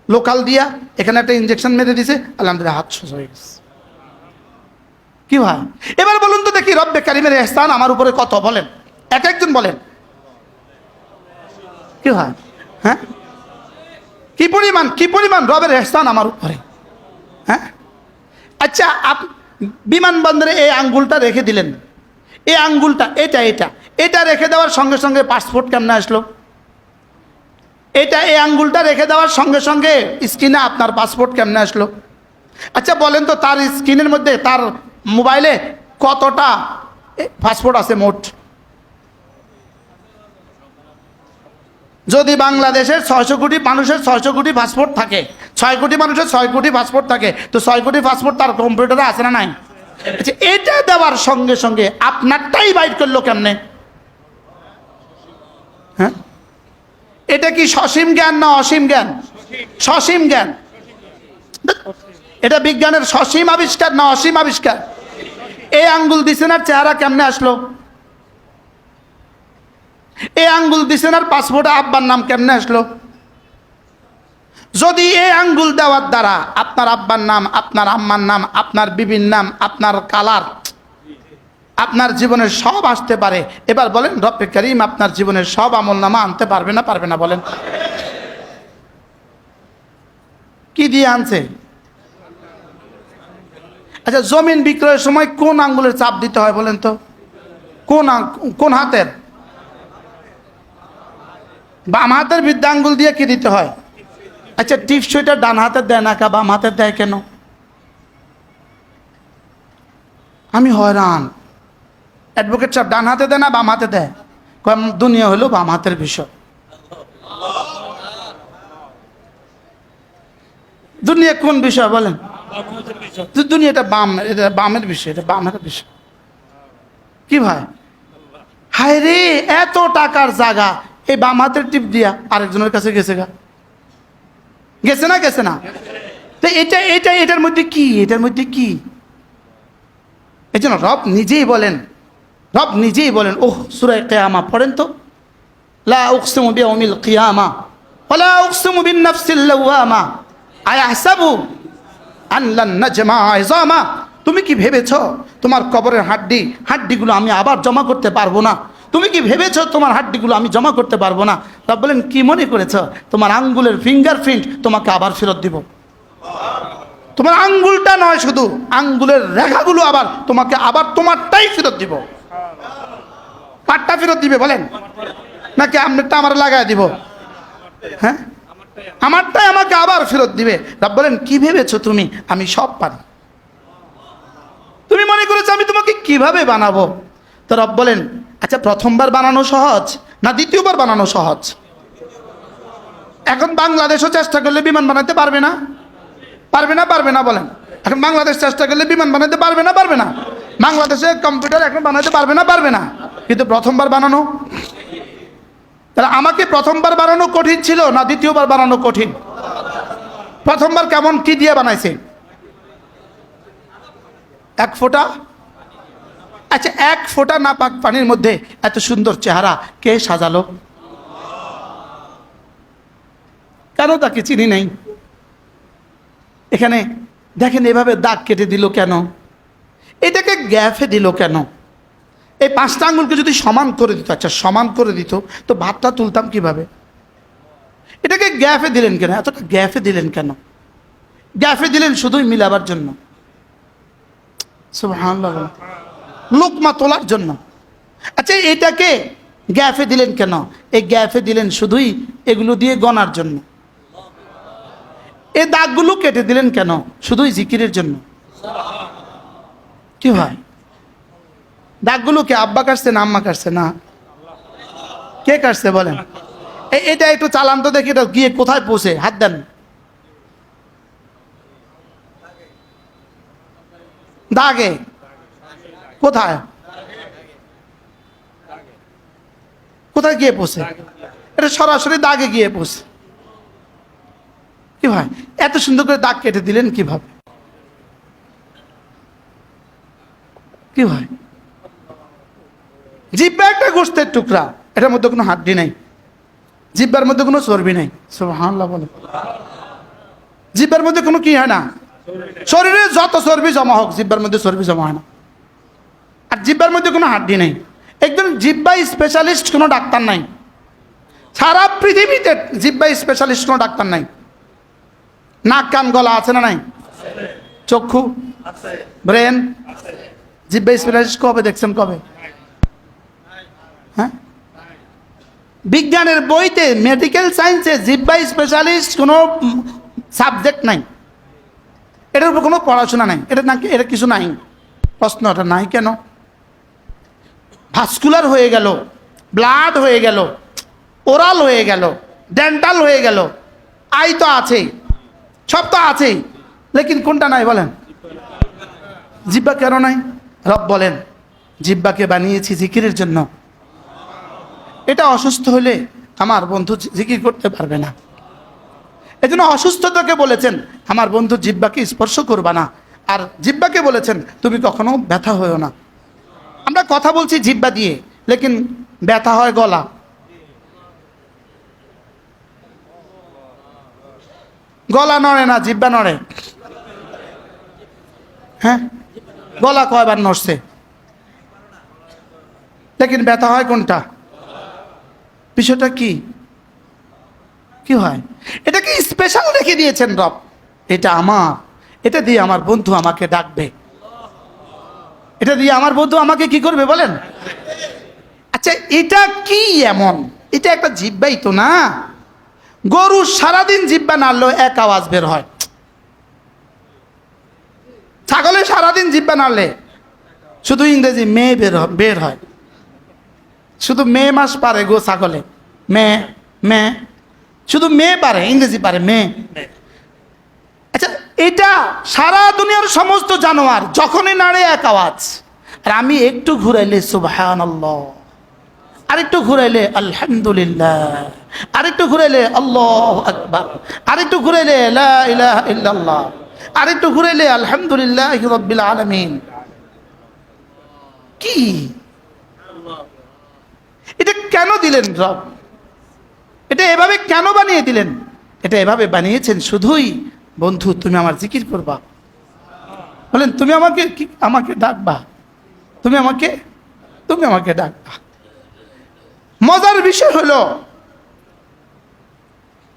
লোকাল দিয়া, এখানে একটা ইঞ্জেকশন মেরে দিছে, আলহামদুলিল্লাহ হাত সোজা হয়ে গেছে। কি ভাই? এবার বলুন তো দেখি রব্বে কারিমের ইহসান আমার উপরে কত, বলেন, এক একজন বলেন। কি হয়? হ্যাঁ, কি পরিমাণ, কি পরিমাণ রবের ইহসান আমার উপরে। হ্যাঁ, আচ্ছা, বিমানবন্দরে এই আঙ্গুলটা রেখে দিলেন, এই আঙ্গুলটা, এটা এটা এটা রেখে দেওয়ার সঙ্গে সঙ্গে পাসপোর্ট কেমনে আসলো? এটা, এই আঙ্গুলটা রেখে দেওয়ার সঙ্গে সঙ্গে স্ক্রিনে আপনার পাসপোর্ট কেমনে আসলো? আচ্ছা বলেন তো, তার স্ক্রিনের মধ্যে, তার মোবাইলে কতটা পাসপোর্ট আছে মোট? যদি বাংলাদেশের 600 কোটি মানুষের 600 কোটি পাসপোর্ট থাকে, 6 কোটি মানুষের 6 কোটি পাসপোর্ট থাকে, তো 6 কোটি পাসপোর্ট তার কম্পিউটারে আছে না নাই? আচ্ছা, এটা দেওয়ার সঙ্গে সঙ্গে আপনারটাই বাইট করলো কেমনে? হ্যাঁ, এটা কি সসীম জ্ঞান না অসীম জ্ঞান? সসীম জ্ঞান। এটা বিজ্ঞানের সসীম আবিষ্কার না অসীম আবিষ্কার? এই আঙ্গুল দিছেনার চেহারা কেমনে আসলো? এই আঙ্গুল দিছেনার পাসপোর্টে আব্বার নাম কেমনে আসলো? যদি এই আঙ্গুল দেওয়ার দ্বারা আপনার আব্বার নাম, আপনার আম্মার নাম, আপনার বিবির নাম, আপনার কালার, আপনার জীবনের সব আসতে পারে, এবার বলেন রব্বে কারিম আপনার জীবনের সব আমলনামা আনতে পারবে না পারবে না? বলেন। কি দিয়ে আনছে? আচ্ছা, জমিন বিক্রয়ের সময় কোন আঙ্গুলের চাপ দিতে হয় বলেন তো? কোন হাতের? বাম হাতের বৃদ্ধাঙ্গুল দিয়ে কি দিতে হয়? আচ্ছা, টিপসইটা ডান হাতের দেয় না, কা বাম হাতের দেয় কেন? আমি হয়রান। অ্যাডভোকেট সাহেব, ডান হাতে দেয় না বাম হাতে দেয়? দুনিয়া হলো বাম হাতের বিষয়। দুনিয়া কোন বিষয় বলেন? দুনিয়াটা বাম, এটা বামের বিষয়, এটা বামের বিষয়। কি ভাই, হায় রে, এত টাকার জায়গা এই বাম হাতের টিপ দিয়া আরেকজনের কাছে গেছে গা, গেছে না? গেছে না? তো এটার মধ্যে কি? এটার মধ্যে কি? এই জন্য রব নিজেই বলেন, ওহ সূরা কিয়ামা পড়েন তো, লা উকসিমু বিয়াউমিল কিয়ামা ওয়ালা উকসিমু বিন নাফসিল লাওয়ামা আয়াহসাবু আন লান নাজমা ইযামা। তুমি কি ভেবেছো তোমার কবরের হাড্ডিগুলো আমি আবার জমা করতে পারবো না? তুমি কি ভেবেছো তোমার হাড্ডিগুলো আমি জমা করতে পারবো না? রব বলেন, কি মনে করেছো তোমার আঙ্গুলের ফিঙ্গারপ্রিন্ট তোমাকে আবার ফেরত দিব? তোমার আঙ্গুলটা নয়, শুধু আঙ্গুলের রেখাগুলো আবার তোমাকে আবার তোমারটাই ফেরত দিব। পাটটা ফেরত দিবে বলেন, নাকি আপনারটা আমার লাগায় দিব? হ্যাঁ, আমারটাই আমাকে আবার ফেরত দিবে। রব বলেন, কি ভেবেছো তুমি আমি সব পারি? তুমি মনে করেছো আমি তোমাকে কিভাবে বানাবো? তো রব বলেন, আচ্ছা প্রথমবার বানানো সহজ না দ্বিতীয়বার বানানো সহজ? এখন বাংলাদেশও চেষ্টা করলে বিমান বানাতে পারবে না? পারবে না বলেন? এখন বাংলাদেশ চেষ্টা করলে বিমান বানাতে পারবে না? বাংলাদেশে কম্পিউটার এখন বানাতে পারবে না? কিন্তু প্রথমবার বানানো, তাহলে আমাকে প্রথমবার বানানো কঠিন ছিল না দ্বিতীয়বার বানানো কঠিন? প্রথমবার কেমন, কি দিয়ে বানাইছে? এক ফোঁটা। আচ্ছা, এক ফোঁটা নাপাক পানির মধ্যে এত সুন্দর চেহারা কে সাজালো? কেন তাকে চিনি নাই? এখানে দেখেন এভাবে দাগ কেটে দিল কেন? এটাকে গ্যাফে দিল কেন? এই 5টা আঙ্গুলকে যদি সমান করে দিত, আচ্ছা সমান করে দিত, তো ভাতটা তুলতাম কিভাবে? এটাকে গ্যাফে দিলেন কেন? এতটা গ্যাফে দিলেন কেন? গ্যাফে দিলেন শুধুই মিলাবার জন্য, সুবহানাল্লাহ, লোকমা তোলার জন্য। আচ্ছা, এটাকে গ্যাফে দিলেন কেন? এই গ্যাফে দিলেন শুধুই এগুলো দিয়ে গনার জন্য। এই দাগগুলো কেটে দিলেন কেন? শুধুই জিকিরের জন্য। কি হয়, দাগগুলো কে আব্বা কাটছে না আম্মা কাটছে? না, কে কাটছে বলেন? এটা একটু চালান তো দেখি, এটা গিয়ে কোথায় পৌঁছে, হাত দেন। দাগে কোথায় গিয়ে পৌঁছে? এটা সরাসরি দাগে গিয়ে পৌঁছে। কি ভাই, এত সুন্দর করে দাগ কেটে দিলেন কিভাবে? কি ভাই, জিহ্বা একটা গোশতের টুকরা, এটার মধ্যে কোনো হাড্ডি নাই, জিহ্বার মধ্যে কোনো চর্বি নাই। সুবহানাল্লাহ বলে, জিহ্বার মধ্যে কোনো কি হয় না? শরীরে যত চর্বি জমা হোক, জিহ্বার মধ্যে চর্বি জমা হয় না। আর জিহ্বার মধ্যে কোনো হাড্ডি নেই। একজন জিহ্বা স্পেশালিস্ট কোনো ডাক্তার নাই, সারা পৃথিবীতে জিহ্বা স্পেশালিস্ট কোনো ডাক্তার নাই। নাক কান গলা আছে না নাই? চক্ষু, ব্রেন, জিহ্বা স্পেশালিস্ট কবে দেখছেন? কবে? হ্যাঁ, বিজ্ঞানের বইতে মেডিকেল সায়েন্সে জিহ্বা স্পেশালিস্ট কোনো সাবজেক্ট নাই, এটার উপর কোনো পড়াশোনা নাই। এটা নাকি এটা কিছু নাই? প্রশ্নটা নাই কেন? ভাস্কুলার হয়ে গেল, ব্লাড হয়ে গেল, ওরাল হয়ে গেল, ডেন্টাল হয়ে গেল, আই তো আছেই, সব তো আছেই, লেকিন কোনটা নাই বলেন? জিহ্বা কেন নাই? রব বলেন, জিহ্বাকে বানিয়েছি জিকিরের জন্য। এটা অসুস্থ হলে আমার বন্ধু জিকির করতে পারবে না। এজন্য অসুস্থতাকে বলেছেন আমার বন্ধু জিহ্বাকে স্পর্শ করবা না, আর জিহ্বাকে বলেছেন তুমি কখনো ব্যথা হয়েও না। আমরা কথা বলছি জিহ্বা দিয়ে, লেকিন ব্যথা হয় গলা। গলা নড়ে না, জিহ্বা নড়ে। হ্যাঁ, গলা কয়বার নড়ছে, লেকিন ব্যথা হয় কোনটা? বিষয়টা কি? কি হয়? এটাকে স্পেশাল রেখে দিয়েছেন রব, এটা আমার, এটা দিয়ে আমার বন্ধু আমাকে ডাকবে, এটা দিয়ে আমার বন্ধু আমাকে কি করবে বলেন? আচ্ছা এটা কি এমন? এটা একটা জিহ্বাই তো না। গরু সারাদিন জিহ্বা নাড়লেও এক আওয়াজ বের হয়, ছাগলে সারাদিন জিহ্বা নাড়লে শুধু ইংরেজি মেয়ে বের হয়, শুধু মে মাস পারে গো ছাগলে, মে মে, শুধু মেয়ে পারে, ইংরেজি পারে মে। আচ্ছা এটা সারা দুনিয়ার সমস্ত জানোয়ার যখনই নাড়ে এক আওয়াজ, আর আমি একটু ঘুরাইলে সুবহানাল্লাহ, আরেকটু ঘুরাইলে আলহামদুলিল্লাহ, আরেকটু ঘুরাইলে আল্লাহু আকবার, আরেকটু ঘুরাইলে লা ইলাহা ইল্লাল্লাহ, আরেকটু ঘুরাইলে আলহামদুলিল্লাহি রাব্বিল আলামিন। কি এটা কেন দিলেন রব? এটা এভাবে কেন বানিয়ে দিলেন? এটা এভাবে বানিয়েছেন শুধুই বন্ধু তুমি আমার জিকির করবা, বলেন তুমি আমাকে ডাকবা, তুমি আমাকে ডাকবা। মজার বিষয় হলো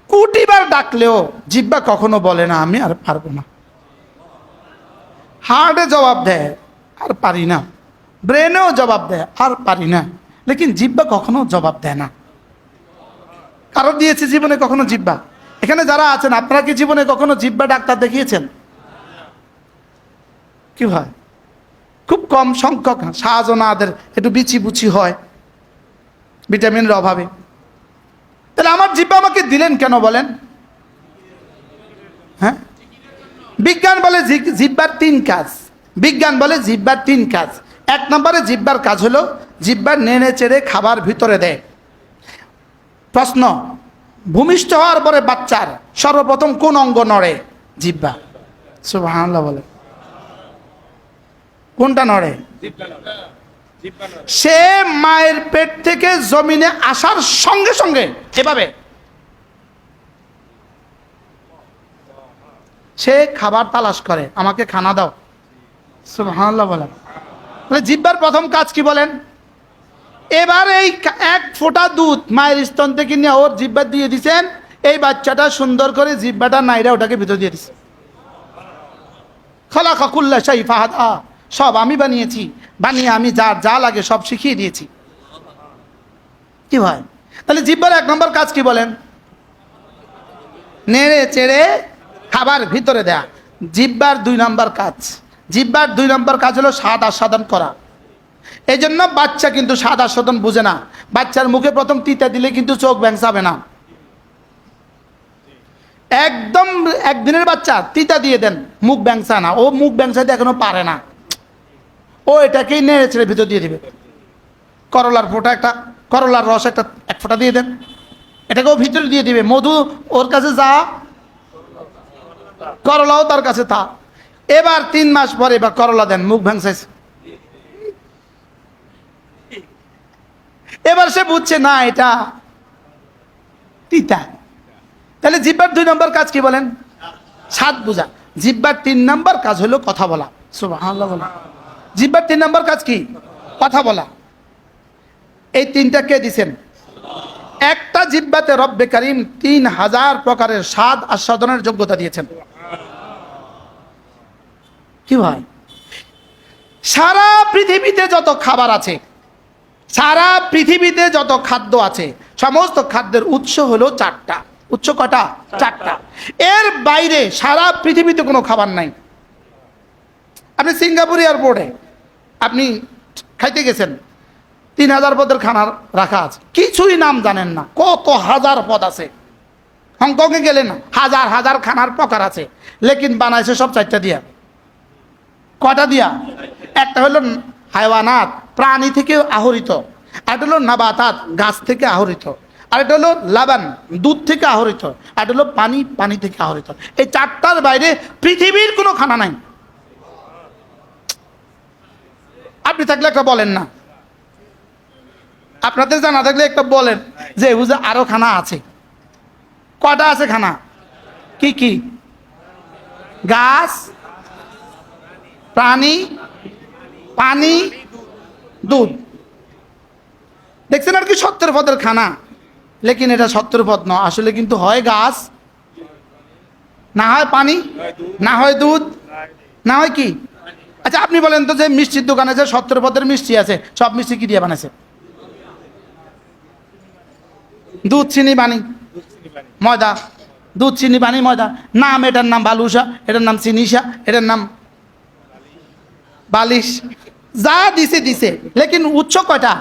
কোটিবার ডাকলেও জিহ্বা কখনো বলে না আমি আর পারবো না। হার্টে জবাব দেয় আর পারি না, ব্রেনেও জবাব দেয় আর পারি না, লেকিন জিহ্বা কখনো জবাব দেয় না। কারো দিয়েছে জীবনে কখনো জিহ্বা? এখানে যারা আছেন আপনারা কি জীবনে কখনো জিহ্বা ডাক্তার দেখিয়েছেন? কি হয়? খুব কম সংখ্যক, শাহজানাদের একটু বিচি বুচি হয় ভিটামিনের অভাবে। তাহলে আমার জিহ্বা আমাকে দিলেন কেন বলেন? হ্যাঁ, বিজ্ঞান বলে জিহ্বার 3 কাজ। বিজ্ঞান বলে জিহ্বার 3 কাজ। 1 নম্বরে জিহ্বার কাজ হলো জিহ্বার নেড়ে চেড়ে খাবার ভিতরে দেয়। প্রশ্ন, ভূমিষ্ঠ হওয়ার পরে বাচ্চার সর্বপ্রথম কোন অঙ্গ নড়ে? জিহ্বা। সুবহানাল্লাহ বলে। কোনটা নড়ে? সে মায়ের পেট থেকে জমিনে আসার সঙ্গে সঙ্গে এভাবে সে খাবার তালাশ করে, আমাকে খানা দাও। সুবহানাল্লাহ বলেন। জিহ্বার প্রথম কাজ কি বলেন? এবার এই 1 ফোঁটা দুধ মায়ের স্তন থেকে নিয়ে ওর জিহ্বা দিয়ে দিছেন, এই বাচ্চাটা সুন্দর করে জিহ্বাটা নাইরা ওটাকে ভিতর দিয়ে দিছে। খালাকা কুল্লা শাই ফাহাদা, সব আমি বানিয়েছি, বানিয়ে আমি যা লাগে সব শিখিয়ে দিয়েছি। কি হয়? তাহলে জিহ্বার 1 নম্বর কাজ কি বলেন? নেড়ে চেড়ে খাবার ভিতরে দেয়া। জিহ্বার 2 নম্বর কাজ, জিহ্বার 2 নম্বর কাজ হলো স্বাদ আস্বাদন করা। এই জন্য বাচ্চা কিন্তু স্বাদ আস্বাদন বুঝে না। বাচ্চার মুখে প্রথম তিতা দিলে কিন্তু চোখ ব্যাংসাবে না। একদম 1 দিনের বাচ্চা তিতা দিয়ে দেন, মুখ ব্যাংসা না, ও মুখ ব্যাংসাতে এখনো পারে না, ও এটাকেই নেড়ে ছেড়ে ভিতর দিয়ে দিবে। করলার ফোঁটা একটা, করলার রস একটা 1 ফোঁটা দিয়ে দেন, এটাকেও ভিতরে দিয়ে দিবে। মধু ওর কাছে যা, করলাও তার কাছে তা। এবার 3 মাস পরে এবার করলা দেন, মুখ ভ্যাংসাইছে। এবার সে বুঝছে না এটা তিতা। তাহলে জিহ্বার 2 নম্বর কাজ কি বলেন? স্বাদ বোঝা। জিহ্বার 3 নম্বর কাজ হলো কথা বলা। সুবহানাল্লাহ বলা। জিহ্বার 3 নম্বর কাজ কি? কথা বলা। এই 3টা কে দিছেন? একটা জিহ্বাতে রব্বে কারীম 3000 প্রকারের স্বাদ আস্বাদনের যোগ্যতা দিয়েছেন। কি ভাই, সারা পৃথিবীতে যত খাবার আছে, সারা পৃথিবীতে যত খাদ্য আছে, সমস্ত খাদ্যের উৎস হলো 4টা। উৎস কটা? 4টা। এর বাইরে সারা পৃথিবীতে কোনো খাবার নাই। আপনি সিঙ্গাপুর এয়ারপোর্টে আপনি খাইতে গেছেন, 3000 পদের খানা রাখা আছে, কিছুই নাম জানেন না, কত হাজার পদ আছে। হংকংয়ে গেলেন হাজার হাজার খানার প্রকার আছে, লেকিন বানাইছে সব 4টা দিয়া। কটা দিয়া? একটা হলো হায়ওয়ানাত, প্রাণী থেকে আহরিত, আর একটা হলো নাবাতাত, গাছ থেকে আহরিত, আর এটা হলো লাবান, দুধ থেকে আহরিত, আর এটা হলো পানি, পানি থেকে আহরিত। এই 4টার বাইরে পৃথিবীর কোনো খানা নাই। আপনি থাকলে একটা বলেন না, আপনাদের জানা থাকলে একটা বলেন যে বুঝে আরো খানা আছে। কটা আছে খানা? কি কি? গাছ, প্রাণী, পানি, দুধ। দেখছেন আর কি 70 পদের খানা, লেকিন এটা 70 পদ নয়, আসলে কিন্তু হয় গাছ, না হয় পানি, না হয় দুধ, না হয় কি? আচ্ছা আপনি বলেন তো, যে মিষ্টির দোকানে যে 70 পদের মিষ্টি আছে, সব মিষ্টি কি দিয়ে বানাইছে? দুধ চিনি পানি ময়দা, দুধ চিনি পানি ময়দা। নাম, এটার নাম বালুসা, এটার নাম চিনিসা, এটার নাম বালিশ, যা দিছে দিছে, লেকিন উৎস কয়টা?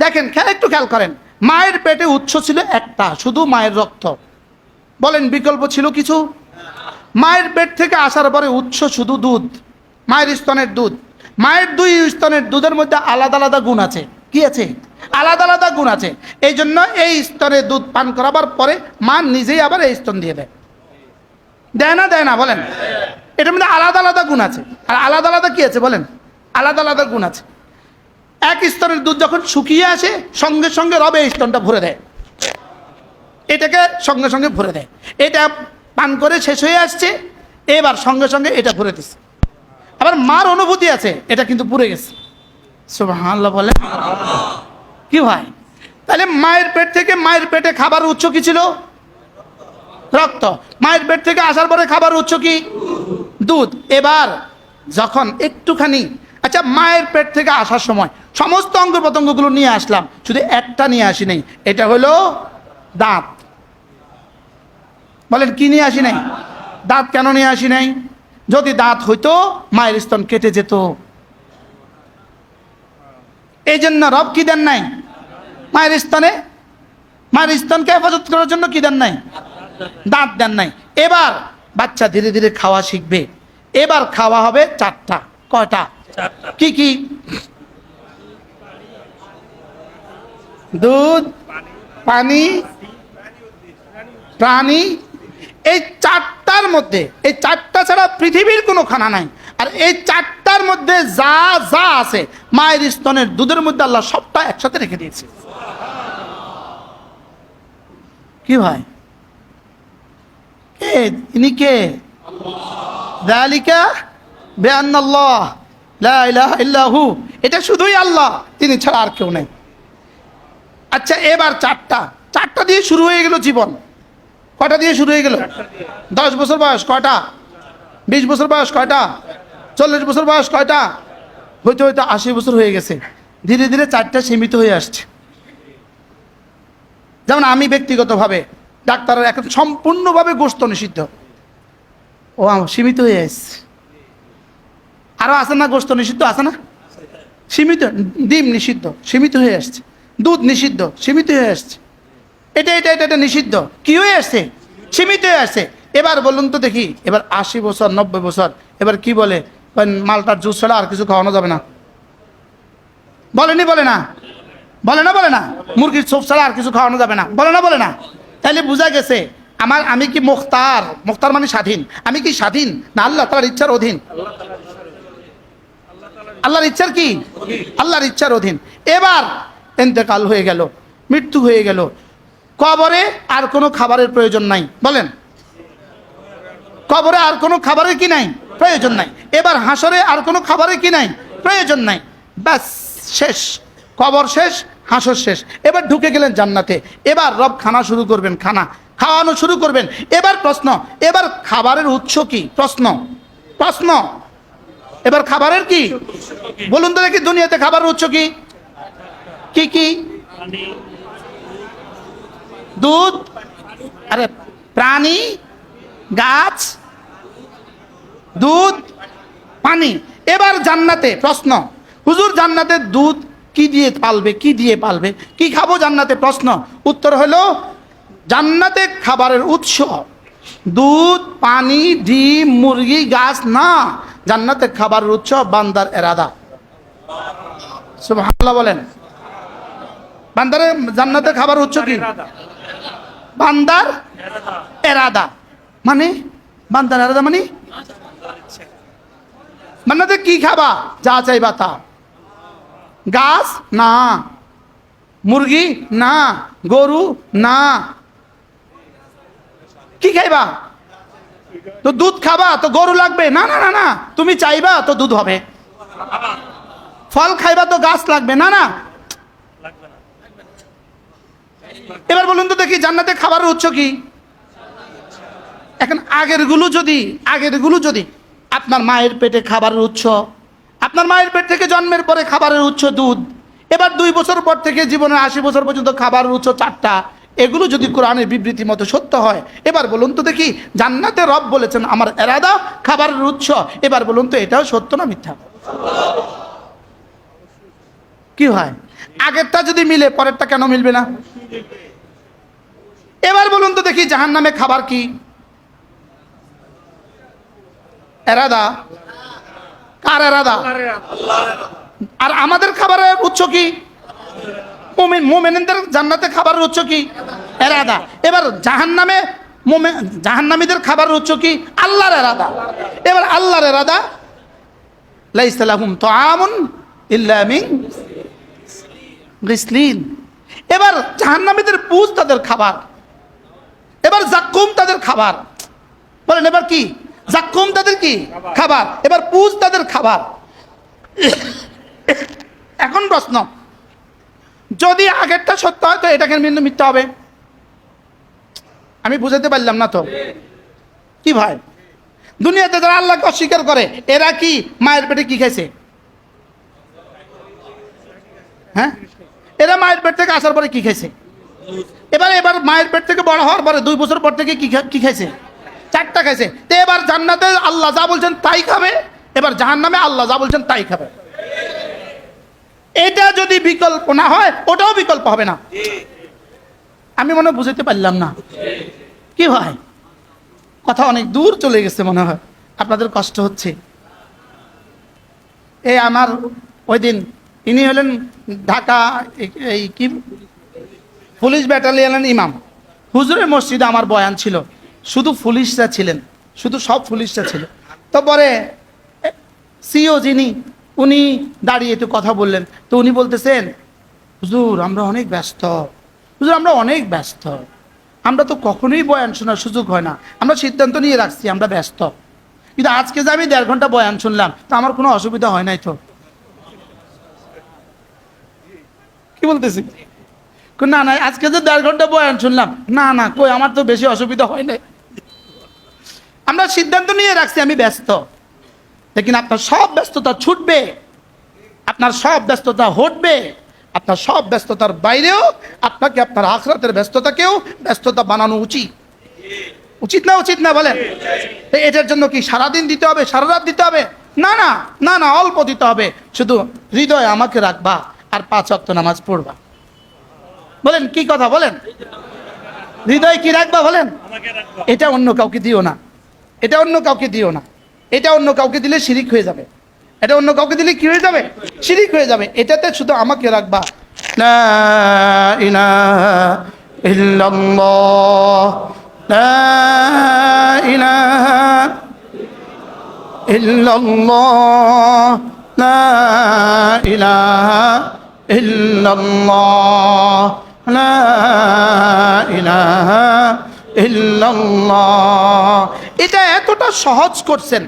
দেখেন, একটু খেয়াল করেন, মায়ের পেটে উৎস ছিল একটা, শুধু মায়ের রক্ত। বলেন বিকল্প ছিল কিছু? মায়ের পেট থেকে আসার পরে উৎস শুধু দুধ, মায়ের স্তনের দুধ। মায়ের দুই স্তনের দুধের মধ্যে আলাদা আলাদা গুণ আছে। কি আছে? আলাদা আলাদা গুণ আছে। এই জন্য এই স্তনে দুধ পান করাবার পরে মা নিজেই আবার এই স্তন দিয়ে দেয়। দেয় না? দেয় না? বলেন। এটার মধ্যে আলাদা আলাদা গুণ আছে। আর আলাদা আলাদা কি আছে বলেন? আলাদা আলাদা গুণ আছে। এক স্তনের দুধ যখন শুকিয়ে আসে, সঙ্গে সঙ্গে রবে এই স্তনটা ভরে দেয়, এটাকে সঙ্গে সঙ্গে ভরে দেয়। এটা পান করে শেষ হয়ে আসছে, এবার সঙ্গে সঙ্গে এটা ভরে দিচ্ছে। আবার মার অনুভূতি আছে, এটা কিন্তু পুড়ে গেছে। সুবহানাল্লাহ বলে কি ভাই? তাহলে মায়ের পেট থেকে, মায়ের পেটে খাবার উৎস কি ছিল? রক্ত। মায়ের পেট থেকে আসার পরে খাবার উৎস কি? দুধ। এবার যখন একটুখানি, আচ্ছা মায়ের পেট থেকে আসার সময় সমস্ত অঙ্গ প্রত্যঙ্গগুলো নিয়ে আসলাম, শুধু একটা নিয়ে আসি নাই, এটা হলো দাঁত। বলেন কি নিয়ে আসি নাই? দাঁত। কেন নিয়ে আসি নাই? যদি দাঁত হইতো মায়ের স্তন কেটে যেত। এই জন্য রব কি দেন নাই? মায়ের স্তনে, মায়ের স্তনকে হেফাজত করার জন্য কি দেন নাই? দাঁত দেন নাই। এবার বাচ্চা ধীরে ধীরে খাওয়া শিখবে। এবার খাওয়া হবে চারটা। কয়টা? কি কি? দুধ, পানি, প্রাণী। এই চারটার মধ্যে, এই চারটা ছাড়া পৃথিবীর কোনো খানা নাই। আর এই চারটার মধ্যে যা যা আছে মায়ের স্তনের দুধের মধ্যে আল্লাহ সবটা একসাথে রেখে দিয়েছে। কি ভাই? কে ইনি? কে? যালিকা বিআন্নাল্লাহ লা ইলাহা ইল্লা হু, এটা শুধুই আল্লাহ, তিনি ছাড়া আর কেউ নেই। আচ্ছা এবার চারটা দিয়ে শুরু হয়ে গেল জীবন। কয়টা দিয়ে শুরু হয়ে গেল? 10 বছর বয়স কয়টা? 20 বছর বয়স কয়টা? 40 বছর বয়স কয়টা? হইতে হইতে 80 বছর হয়ে গেছে। ধীরে ধীরে চারটা সীমিত হয়ে আসছে। যেমন আমি ব্যক্তিগতভাবে, ডাক্তারের এখন সম্পূর্ণভাবে গোশত নিষিদ্ধ, ও সীমিত হয়ে আসছে। আরো আছে না গোশত নিষিদ্ধ? আছে না? সীমিত। ডিম নিষিদ্ধ, সীমিত হয়ে আসছে। দুধ নিষিদ্ধ, সীমিত হয়ে আসছে। এটা এটা এটা এটা নিষিদ্ধ, কি হয়ে আসছে? সীমিত হয়ে আসছে। এবার বলুন তো দেখি, এবার 80 বছর 90 বছর এবার কি বলে? মালটার জুস ছাড়া আর কিছু খাওয়ানো যাবে না। বলেনি? বলে না? বলে না? বলে না? মুরগির চোখ ছাড়া আর কিছু খাওয়ানো যাবে না। বলে না? বলে না? তাহলে বোঝা গেছে আমি কি মুখতার? মুখতার মানে স্বাধীন। আমি কি স্বাধীন না আল্লাহ তাআলার ইচ্ছার অধীন? আল্লাহর ইচ্ছার কি? আল্লাহর ইচ্ছার অধীন। এবার ইন্তেকাল হয়ে গেল, মৃত্যু হয়ে গেল, কবরে আর কোনো খাবারের প্রয়োজন নাই। বলেন, কবরে আর কোনো খাবারের কি নাই? প্রয়োজন নাই। এবার হাসরে আর কোনো খাবারের কি নাই? প্রয়োজন নাই। ব্যাস শেষ, কবর শেষ, হাসর শেষ। এবার ঢুকে গেলেন জান্নাতে। এবার রব খানা শুরু করবেন, খানা খাওয়ানো শুরু করবেন। এবার প্রশ্ন, এবার খাবারের উৎস কি? প্রশ্ন, প্রশ্ন। এবার খাবারের কি? বলুন তো দেখি, দুনিয়াতে খাবারের উৎস কি? কি কি? দুধ, আরে প্রাণী, গাছ, দুধ, পানি। এবার জান্নাতে প্রশ্ন, হুজুর জান্নাতে দুধ কি দিয়ে পালবে? কি দিয়ে পালবে? কি খাবো জান্নাতে? প্রশ্ন, উত্তর হলো জান্নাতে খাবারের উৎস দুধ, পানি, ডিম, মুরগি, গাছ না। জান্নাতে খাবারের উৎস বান্দার এরাদা। সুবহানাল্লাহ বলেন। বান্দার জান্নাতে খাবার উৎস কি? বান্দার এরাদা। মানে বান্দার এরাদা মানে জান্নাতে কি খাবা? যা চাইবা তা। গাছ না, মুরগি না, গরু না। কি খাইবা? তো দুধ খাবা তো গরু লাগবে না? না না না, তুমি চাইবা তো দুধ হবে। ফল খাইবা তো গাছ লাগবে না? না। এবার বলুন তো দেখি জান্নাতে খাবারের উৎস কি? এখন আগের গুলো যদি আপনার মায়ের পেটে খাবারের উৎস, আপনার মায়ের পেট থেকে জন্মের পরে খাবারের উৎস দুধ, এবার 2 বছর পর থেকে জীবনের 80 বছর পর্যন্ত খাবারের উৎস 4টা, এগুলো যদি কোরআনের বিবৃতি মতো সত্য হয়, এবার বলুন তো দেখি, জান্নাতে রব বলেছেন আমার এরাদা খাবারের উৎস, এবার বলুন তো এটাও সত্য না মিথ্যা? কি হয়? আগেরটা যদি মিলে পরেরটা কেন মিলবে না? এবার বলুন তো দেখি, জাহান্নামে খাবার কি? এরাদা কার? এরাদা। আর আমাদের খাবারের উৎস কি? মুমিনদের জান্নাতে খাবারের উৎস কি? এরাদা। এবার জাহান্নামীদের খাবারের উৎস কি? আল্লাহর এরাদা। এবার আল্লাহর এরাদা, লাইসা লাহুম তাআমুন ইল্লা মিন গিসলিন। এবার জাহান্নামীদের পুজ তাদের খাবার, এবার জাক্কুম তাদের খাবার। বলেন এবার কি? জাক্কুম তাদের কি খাবার, এবার পুজ তাদের খাবার। এখন প্রশ্ন, যদি আগেরটা সত্য হয় তো এটাকে কিন্তু মিথ্যা হবে। আমি বুঝাতে পারলাম না তো? কি ভাই, দুনিয়াতে যারা আল্লাহকে অস্বীকার করে এরা কি মায়ের পেটে কি খাইছে? হ্যাঁ, এরা মায়ের পেট থেকে আসার পরে কি খাইছে? এবার মায়ের পেট থেকে বড় হওয়ার পরে 2 বছর পর থেকে কি খাইছে? 4টা খাইছে। তো এবার জান্নাতে আল্লাহ যা বলছেন তাই খাবে, এবার জাহান্নামে আল্লাহ যা বলছেন তাই খাবে। এটা যদি বিকল্প না হয় ওটাও বিকল্প হবে না। আমি মনে বুঝতে পারলাম না। কি ভাই, কথা অনেক দূর চলে গেছে মনে হয়, আপনাদের কষ্ট হচ্ছে। এই আমার ওই দিন ইনি হলেন ঢাকা এই কি পুলিশ ব্যাটালিয়নের ইমাম। হুজুরের মসজিদে আমার বয়ান ছিল, শুধু পুলিশরা ছিলেন, শুধু সব পুলিশরা ছিল। তো পরে সিও যিনি, উনি দাঁড়িয়ে একটু কথা বললেন। তো উনি বলতেছেন, হুজুর আমরা অনেক ব্যস্ত, হুজুর আমরা অনেক ব্যস্ত, আমরা তো কখনোই বয়ান শোনার সুযোগ হয় না, আমরা সিদ্ধান্ত নিয়ে রাখছি আমরা ব্যস্ত। কিন্তু আজকে যে আমি 1.5 ঘন্টা বয়ান শুনলাম তো আমার কোনো অসুবিধা হয় নাই তো। কি বলতেছি? না না, আজকে যে 1.5 ঘন্টা বয়ান শুনলাম, না না কই আমার তো বেশি অসুবিধা হয় নাই, আমরা সিদ্ধান্ত নিয়ে রাখছি আমি ব্যস্ত। লেকিন আপনার সব ব্যস্ততা ছুটবে, আপনার সব ব্যস্ততা হটবে, আপনার সব ব্যস্ততার বাইরেও আপনাকে আপনার আখিরাতের ব্যস্ততাকেও ব্যস্ততা বানানো উচিত। উচিত না উচিত না বলেন? এটার জন্য কি সারাদিন দিতে হবে, সারা রাত দিতে হবে? না না না না, অল্প দিতে হবে। শুধু হৃদয় আমাকে রাখবা আর 5 ওয়াক্ত নামাজ পড়বা। বলেন কি কথা বলেন? হৃদয় কি রাখবা বলেন? এটা অন্য কাউকে দিও না, এটা অন্য কাউকে দিও না, এটা অন্য কাউকে দিলে শিরিক হয়ে যাবে, এটা অন্য কাউকে দিলে কি হয়ে যাবে? শিরিক হয়ে যাবে। এটাতে শুধু আমাকে রাখবা। লা ইলাহা ইল্লাল্লাহ, লা ইলাহা ইল্লাল্লাহ, লা ইলাহা ইল্লাল্লাহ, লা ইলাহা ইল্লাল্লাহ। এটা এতটা সহজ করছেন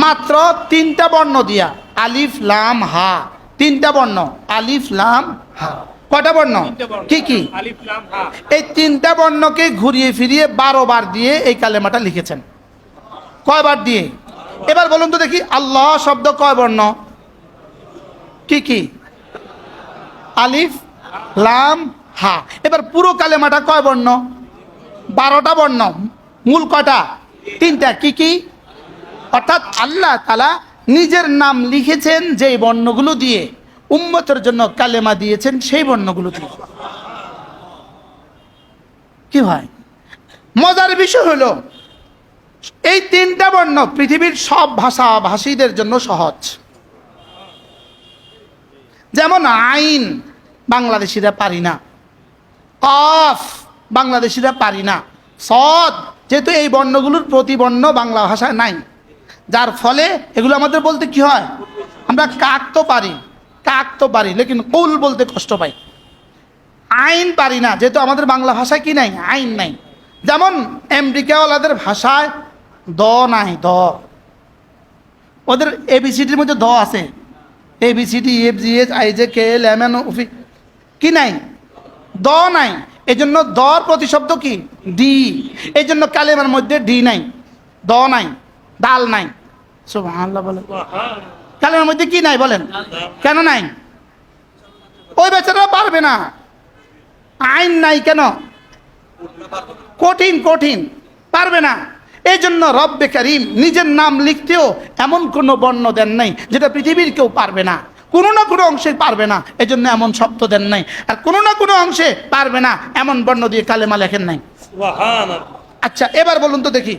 মাত্র 3টা বর্ণ দিয়া, আলিফ লাম হা। 3টা বর্ণ, আলিফ লাম হা। কয়টা বর্ণ? কি কি? আলিফ লাম হা। এই 3টা বর্ণকে ঘুরিয়ে ফিরিয়ে 12 বার দিয়ে এই কালেমাটা লিখেছেন। কয়বার দিয়ে? এবার বলুন তো দেখি, আল্লাহ শব্দ কয় বর্ণ? কি কি? আলিফ লাম হা। এবার পুরো কালেমাটা কয় বর্ণ? 12টা বর্ণ। মূল কয়টা? 3টা। কি কি? অর্থাৎ আল্লাহ তাআলা নিজের নাম লিখেছেন যেই বর্ণগুলো দিয়ে, উম্মতের জন্য কালেমা দিয়েছেন সেই বর্ণগুলো দিয়ে। কি হয় মজার বিষয় হলো, এই 3টা বর্ণ পৃথিবীর সব ভাষীদের জন্য সহজ। যেমন আইন বাংলাদেশিরা পারি না, কফ বাংলাদেশিরা পারি না, সদ, যেহেতু এই বর্ণগুলোর প্রতিবর্ণ বাংলা ভাষায় নাই, যার ফলে এগুলো আমাদের বলতে কি হয়, আমরা কাক তো পারি লেকিন কুল বলতে কষ্ট পাই। আইন পারি না, যেহেতু আমাদের বাংলা ভাষায় কি নাই, আইন নাই। যেমন আমেরিকাওয়ালাদের ভাষায় দ নাই, দ, ওদের এবিসিডির মধ্যে দ আছে, ABCD EFGH IJK LMN OP, কি নাই? দ নাই। এই জন্য দর প্রতিশব্দ কি? ডি। এই জন্য কালেমার মধ্যে ডি নাই, দ নাই, দাল নাই। সুবহানাল্লাহ বলেন। কালেমার মধ্যে কি নাই বলেন? কেন নাই? ওই বেচারা পারবে না, আইন নাই কেন, কঠিন কঠিন, পারবে না। এই জন্য রব্বে কারীম নিজের নাম লিখতেও এমন কোনো বর্ণ দেন নাই যেটা পৃথিবীর কেউ পারবে না, কোনো না কোনো অংশে পারবে না, এই জন্য এমন শব্দ দেন নাই। আর কোনো না কোনো অংশে পারবে না এমন বর্ণ দিয়ে কালেমা লেখেন নাই। আচ্ছা এবার বলুন তো দেখি,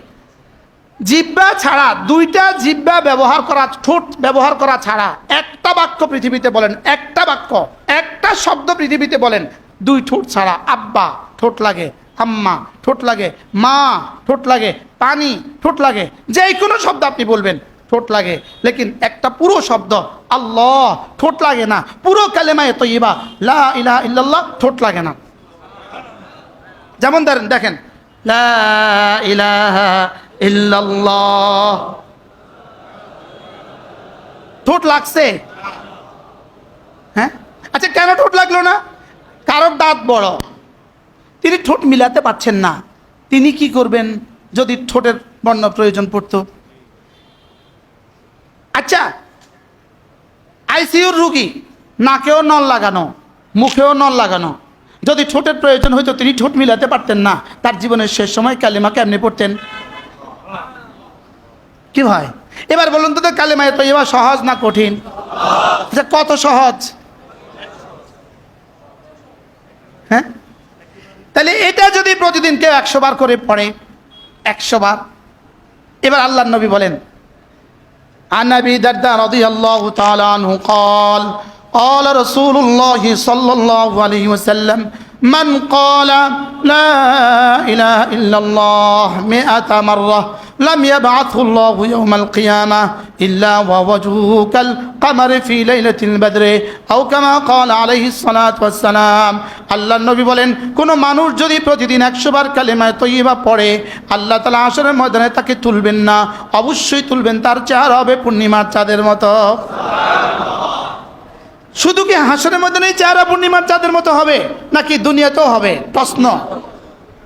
জিহ্বা ছাড়া, দুইটা জিহ্বা ব্যবহার করা, ঠোঁট ব্যবহার করা ছাড়া একটা বাক্য পৃথিবীতে বলেন, একটা বাক্য, একটা শব্দ পৃথিবীতে বলেন, দুই ঠোঁট ছাড়া। আব্বা ঠোঁট লাগে, আম্মা ঠোঁট লাগে, মা ঠোঁট লাগে, পানি ঠোঁট লাগে, যে কোনো শব্দ আপনি বলবেন ঠোঁট লাগে। লেকিন একটা পুরো শব্দ আল্লাহ ঠোঁট লাগে না, পুরো কালেমায়ে তয়্যিবা লা ইলাহা ইল্লাল্লাহ ঠোঁট লাগে না। যেমন দেখেন লা ইলাহা ইল্লাল্লাহ, ঠোঁট লাগছে? হ্যাঁ, আচ্ছা কেন ঠোঁট লাগলো না? কারোর দাঁত বড়, তিনি ঠোঁট মিলাতে পারছেন না, তিনি কি করবেন যদি ঠোঁটের বর্ণ প্রয়োজন পড়তো? আচ্ছা আইসিইউর রুগী, নাকেও নল লাগানো, মুখেও নল লাগানো, যদি ঠোঁটের প্রয়োজন হইতো তিনি ঠোঁট মিলাতে পারতেন না, তার জীবনের শেষ সময় কালেমা কেমনে পড়তেন? কি ভাই এবার বলুন তো, কালেমায়ে তয়্যিবা সহজ না কঠিন? আচ্ছা কত সহজ? হ্যাঁ, তাহলে এটা যদি প্রতিদিন কেউ 100 বার করে পড়ে, 100 বার। এবার আল্লাহর নবী বলেন, عن أبي الدرداء رضي الله تعالى عنه قال قال رسول الله صلى الله عليه وسلم من قال لا إله إلا الله 100 مرة لم يبعثه الله يوم القيامة إلا ووجهه كالقمر في ليلة البدر أو كما قال عليه الصلاة والسلام। আল্লাহ নবী বলেন, কোন মানুষ যদি প্রতিদিন 100 বার কালেমায়ে তয়্যিবা পড়ে, আল্লাহ তাআলা হাশরের ময়দানে তাকে তুলবেন না, অবশ্যই তুলবেন, তার চেহারা হবে পূর্ণিমার চাঁদের মতো। শুধু কি হাশরের ময়দানে চেহারা পূর্ণিমার চাঁদের মতো হবে, নাকি দুনিয়াতেও হবে? প্রশ্ন।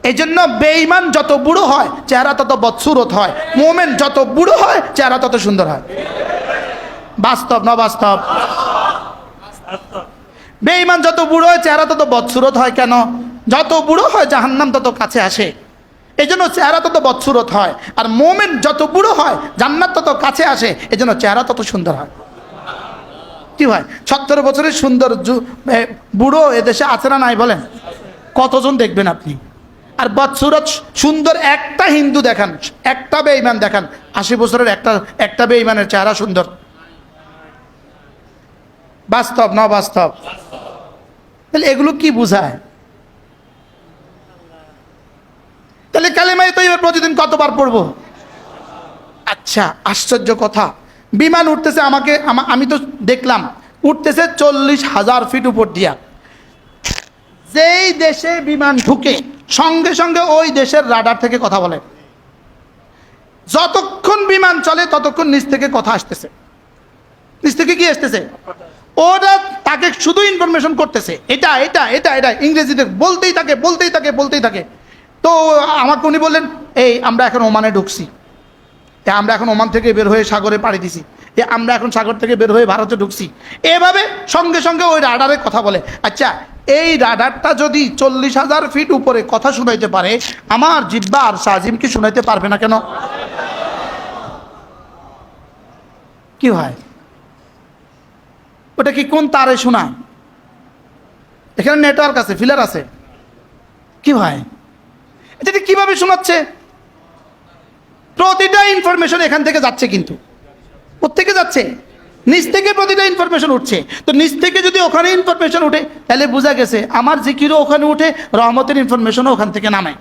এই জন্য বেঈমান যত বুড়ো হয় চেহারা তত বদসুরত হয়, মুমিন যত বুড়ো হয় চেহারা তত সুন্দর হয়। বাস্তব না বাস্তব? বেঈমান যত বুড়ো হয় চেহারা তত বদসুরত হয়। কেন? যত বুড়ো হয় জাহান্নাম তত কাছে আসে, এই জন্য চেহারা তত বদসুরত হয়। আর মুমিন যত বুড়ো হয় জান্নাত তত কাছে আসে, এই জন্য চেহারা তত সুন্দর হয়। কি ভাই, 70 বছরের সুন্দর বুড়ো এদেশে আছে না নাই বলেন? কতজন দেখবেন আপনি? আর বদসুরত সুন্দর একটা হিন্দু দেখান, একটা বেঈমান দেখান, 80 বছরের একটা বেঈমানের চেহারা সুন্দর। বাস্তব না বাস্তব? তাহলে এগুলো কি বোঝায়? তাহলে কালেমায়ে তয়্যিবা প্রতিদিন কতবার পড়বো? আচ্ছা আশ্চর্য কথা, বিমান উঠতেছে, আমি তো দেখলাম উঠতেছে 40,000 ফিট উপর দিয়া। যেই দেশে বিমান ঢুকে সঙ্গে সঙ্গে ওই দেশের রাডার থেকে কথা বলে, যতক্ষণ বিমান চলে ততক্ষণ নিচ থেকে কথা আসতেছে। নিচ থেকে কি আসতেছে? ওরা তাকে শুধু ইনফরমেশন করতেছে, এটা এটা এটা এটা ইংরেজিতে বলতেই থাকে। তো আমাকে উনি বললেন, এই আমরা এখন ওমানে ঢুকছি, আমরা এখন ওমান থেকে বের হয়ে সাগরে পাড়ি দিছি, আমরা এখন সাগর থেকে বের হয়ে ভারতে ঢুকছি, এভাবে সঙ্গে সঙ্গে ওই রাডারে কথা বলে। আচ্ছা এই রাডারটা যদি 40,000 ফিট উপরে কথা শুনাইতে পারে, আমার জিহ্বা আর সাজিম কি শুনাইতে পারবে না কেন? কি হয়, ওটা কি কোন তারে শোনায়? এখানে নেটওয়ার্ক আছে, ফিলার আছে। কি হয়, এটা কিভাবে শোনাচ্ছে? প্রতিটা ইনফরমেশন এখান থেকে যাচ্ছে, কিন্তু প্রত্যেকে যাচ্ছে নিচ থেকে, প্রতিটা ইনফরমেশন উঠছে। তো নিচ থেকে যদি ওখানে ইনফরমেশন উঠে, তাহলে বোঝা গেছে আমার জিকিরও ওখানে উঠে, রহমতের ইনফরমেশনও ওখান থেকে নামে।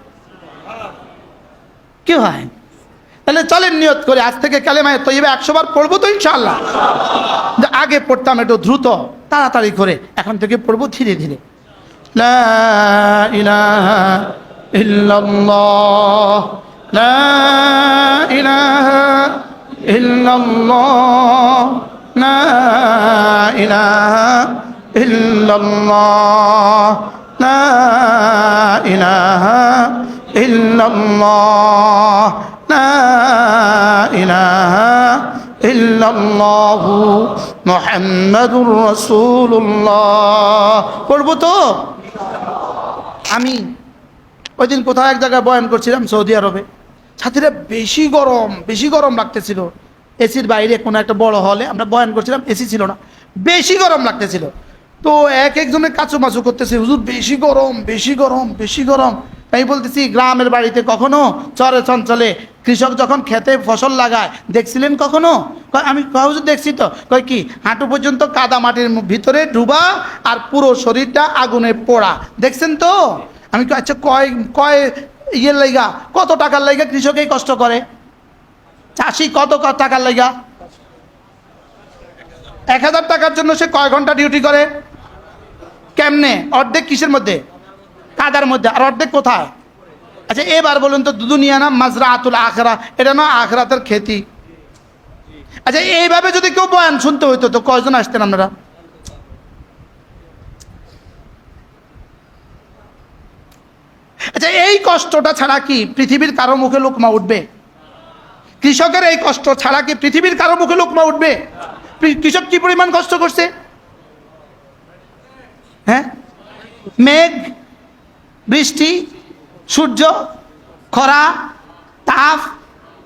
কি হয়, তাহলে চলেন নিয়ত করে আজ থেকে কালেমায়ে তয়্যিবা 100 বার পড়বো তো ইনশাআল্লাহ। আগে পড়তাম একটু দ্রুত তাড়াতাড়ি করে, এখন থেকে পড়বো ধীরে ধীরে। লা ইলাহা ইল্লাল্লাহ, লা ইলাহা ইল্লাল্লাহ, লা ইলাহা ইল্লাল্লাহ, লা ইলাহা ইল্লাল্লাহ, লা ইলাহা ইল্লাল্লাহু মুহাম্মাদুর রাসূলুল্লাহ। পড়বো তো? আমি ওই দিন কোথাও এক জায়গায় বয়ান করছিলাম, সৌদি আরবে। ছাত্রীরা বেশি গরম লাগতেছিল। এসির বাইরে কোনো একটা বড় হলে আমরা বয়ান করছিলাম, এসি ছিল না, বেশি গরম লাগতেছিল। তো একজনে কাচুমাচু করতেছে, হুজুর বেশি গরম। আমি বলতেছি, গ্রামের বাড়িতে কখনো চরে চঞ্চলে কৃষক যখন খেতে ফসল লাগায় দেখছিলেন কখনো? আমি হুজুর দেখছি তো। কয় কি, হাঁটু পর্যন্ত কাদা মাটির ভিতরে ডুবা আর পুরো শরীরটা আগুনে পোড়া, দেখছেন তো? আমি আচ্ছা কয় ইয়ের লাইগা, কত টাকার লাইগা কৃষক এই কষ্ট করে? চাষি কত টাকার লাইগা? 1000 টাকার জন্য সে কয় ঘন্টা ডিউটি করে? কেমনে? অর্ধেক কিসের মধ্যে? কাদার মধ্যে। আর অর্ধেক কোথায়? আচ্ছা এবার বলুন তো, দুনিয়া না মাজরাতুল আখরা, এটা না আখরাতের খেতি? আচ্ছা এইভাবে যদি কেউ বয়ান শুনতে হইতো তো কয়জন আসতেন আপনারা? আচ্ছা এই কষ্টটা ছাড়া কি পৃথিবীর কারো মুখে লোকমা উঠবে? কৃষকের এই কষ্ট ছাড়া কি পৃথিবীর কারো মুখে লোকমা উঠবে? কৃষক কি পরিমাণ কষ্ট করছে? হ্যাঁ, মেঘ, বৃষ্টি, সূর্য, খরা, তাপ,